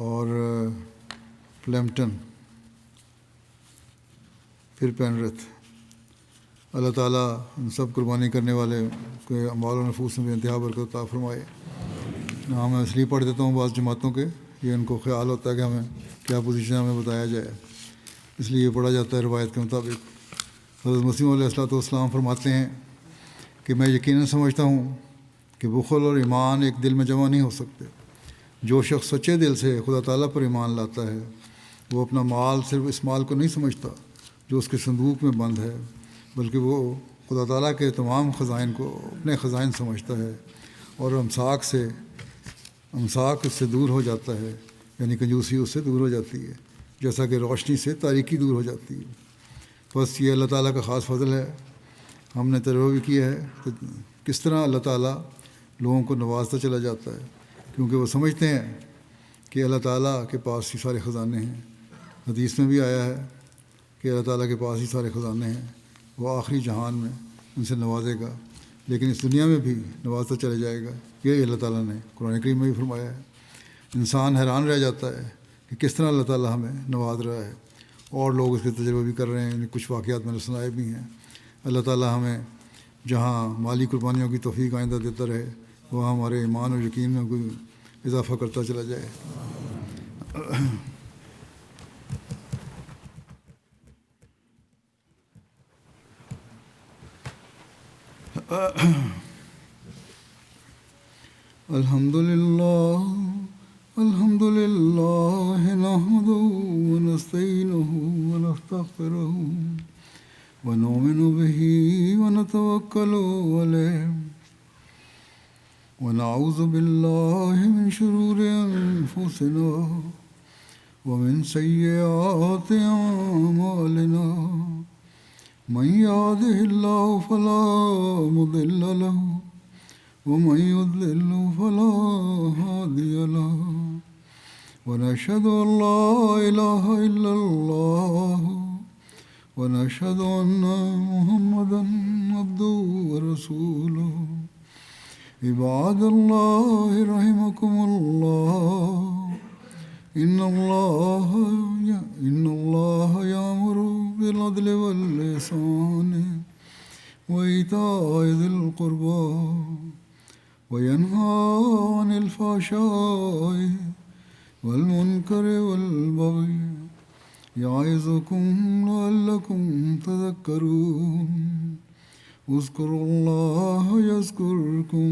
اور پلیمپٹن، پھر پینرتھ. اللہ تعالیٰ ان سب قربانی کرنے والے کے اموال و نفوس میں انتہا برکت عطا فرمائے. ہاں، میں اس لیے پڑھ دیتا ہوں بعض جماعتوں کے، یہ ان کو خیال ہوتا ہے کہ ہمیں کیا پوزیشن ہمیں بتایا جائے، اس لیے یہ پڑھا جاتا ہے روایت کے مطابق. حضرت مسیح علیہ السلام فرماتے ہیں کہ میں یقیناً سمجھتا ہوں کہ بخل اور ایمان ایک دل میں جمع نہیں ہو سکتے. جو شخص سچے دل سے خدا تعالیٰ پر ایمان لاتا ہے وہ اپنا مال صرف اس مال کو نہیں سمجھتا جو اس کے صندوق میں بند ہے، بلکہ وہ خدا تعالیٰ کے تمام خزائن کو اپنے خزائن سمجھتا ہے، اور امساک اس سے دور ہو جاتا ہے، یعنی کنجوسی اس سے دور ہو جاتی ہے، جیسا کہ روشنی سے تاریکی دور ہو جاتی ہے. بس یہ اللہ تعالیٰ کا خاص فضل ہے. ہم نے تجربہ بھی کیا ہے کہ کس طرح اللہ تعالیٰ لوگوں کو نوازتا چلا جاتا ہے، کیونکہ وہ سمجھتے ہیں کہ اللہ تعالیٰ کے پاس ہی سارے خزانے ہیں. حدیث میں بھی آیا ہے کہ اللہ تعالیٰ کے پاس ہی سارے خزانے ہیں، وہ آخری جہان میں ان سے نوازے گا، لیکن اس دنیا میں بھی نوازتا چلا جائے گا. یہی اللہ تعالیٰ نے قرآن کریم میں بھی فرمایا ہے. انسان حیران رہ جاتا ہے کہ کس طرح اللہ تعالیٰ ہمیں نواز رہا ہے، اور لوگ اس کے تجربے بھی کر رہے ہیں. کچھ واقعات میں نے سنائے بھی ہیں. اللہ تعالیٰ ہمیں جہاں مالی قربانیوں کی توفیق آئندہ دیتا رہے، وہاں ہمارے ایمان اور یقین میں کوئی اضافہ کرتا چلا جائے. الحمد لله نحمده ونستعينه ونستغفره ونؤمن به ونتوكل عليه ونعوذ بالله من شرور أنفسنا ومن سيئات أعمالنا. من يهده الله فلا مضل له ومن يضلل فلا هادي له. ونشهد أن لا إله إلا الله ونشهد أن محمدا عبده ورسوله. عباد الله رحمكم الله، إن الله يأمر بالعدل والإحسان وإيتاء ذي القربى وينهى عن الفحشاء والمنكر والبغي يعظكم لعلكم تذكرون. اذكروا الله يذكركم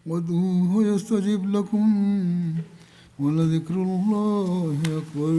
وادعوه يستجب لكم ولذكر الله أكبر.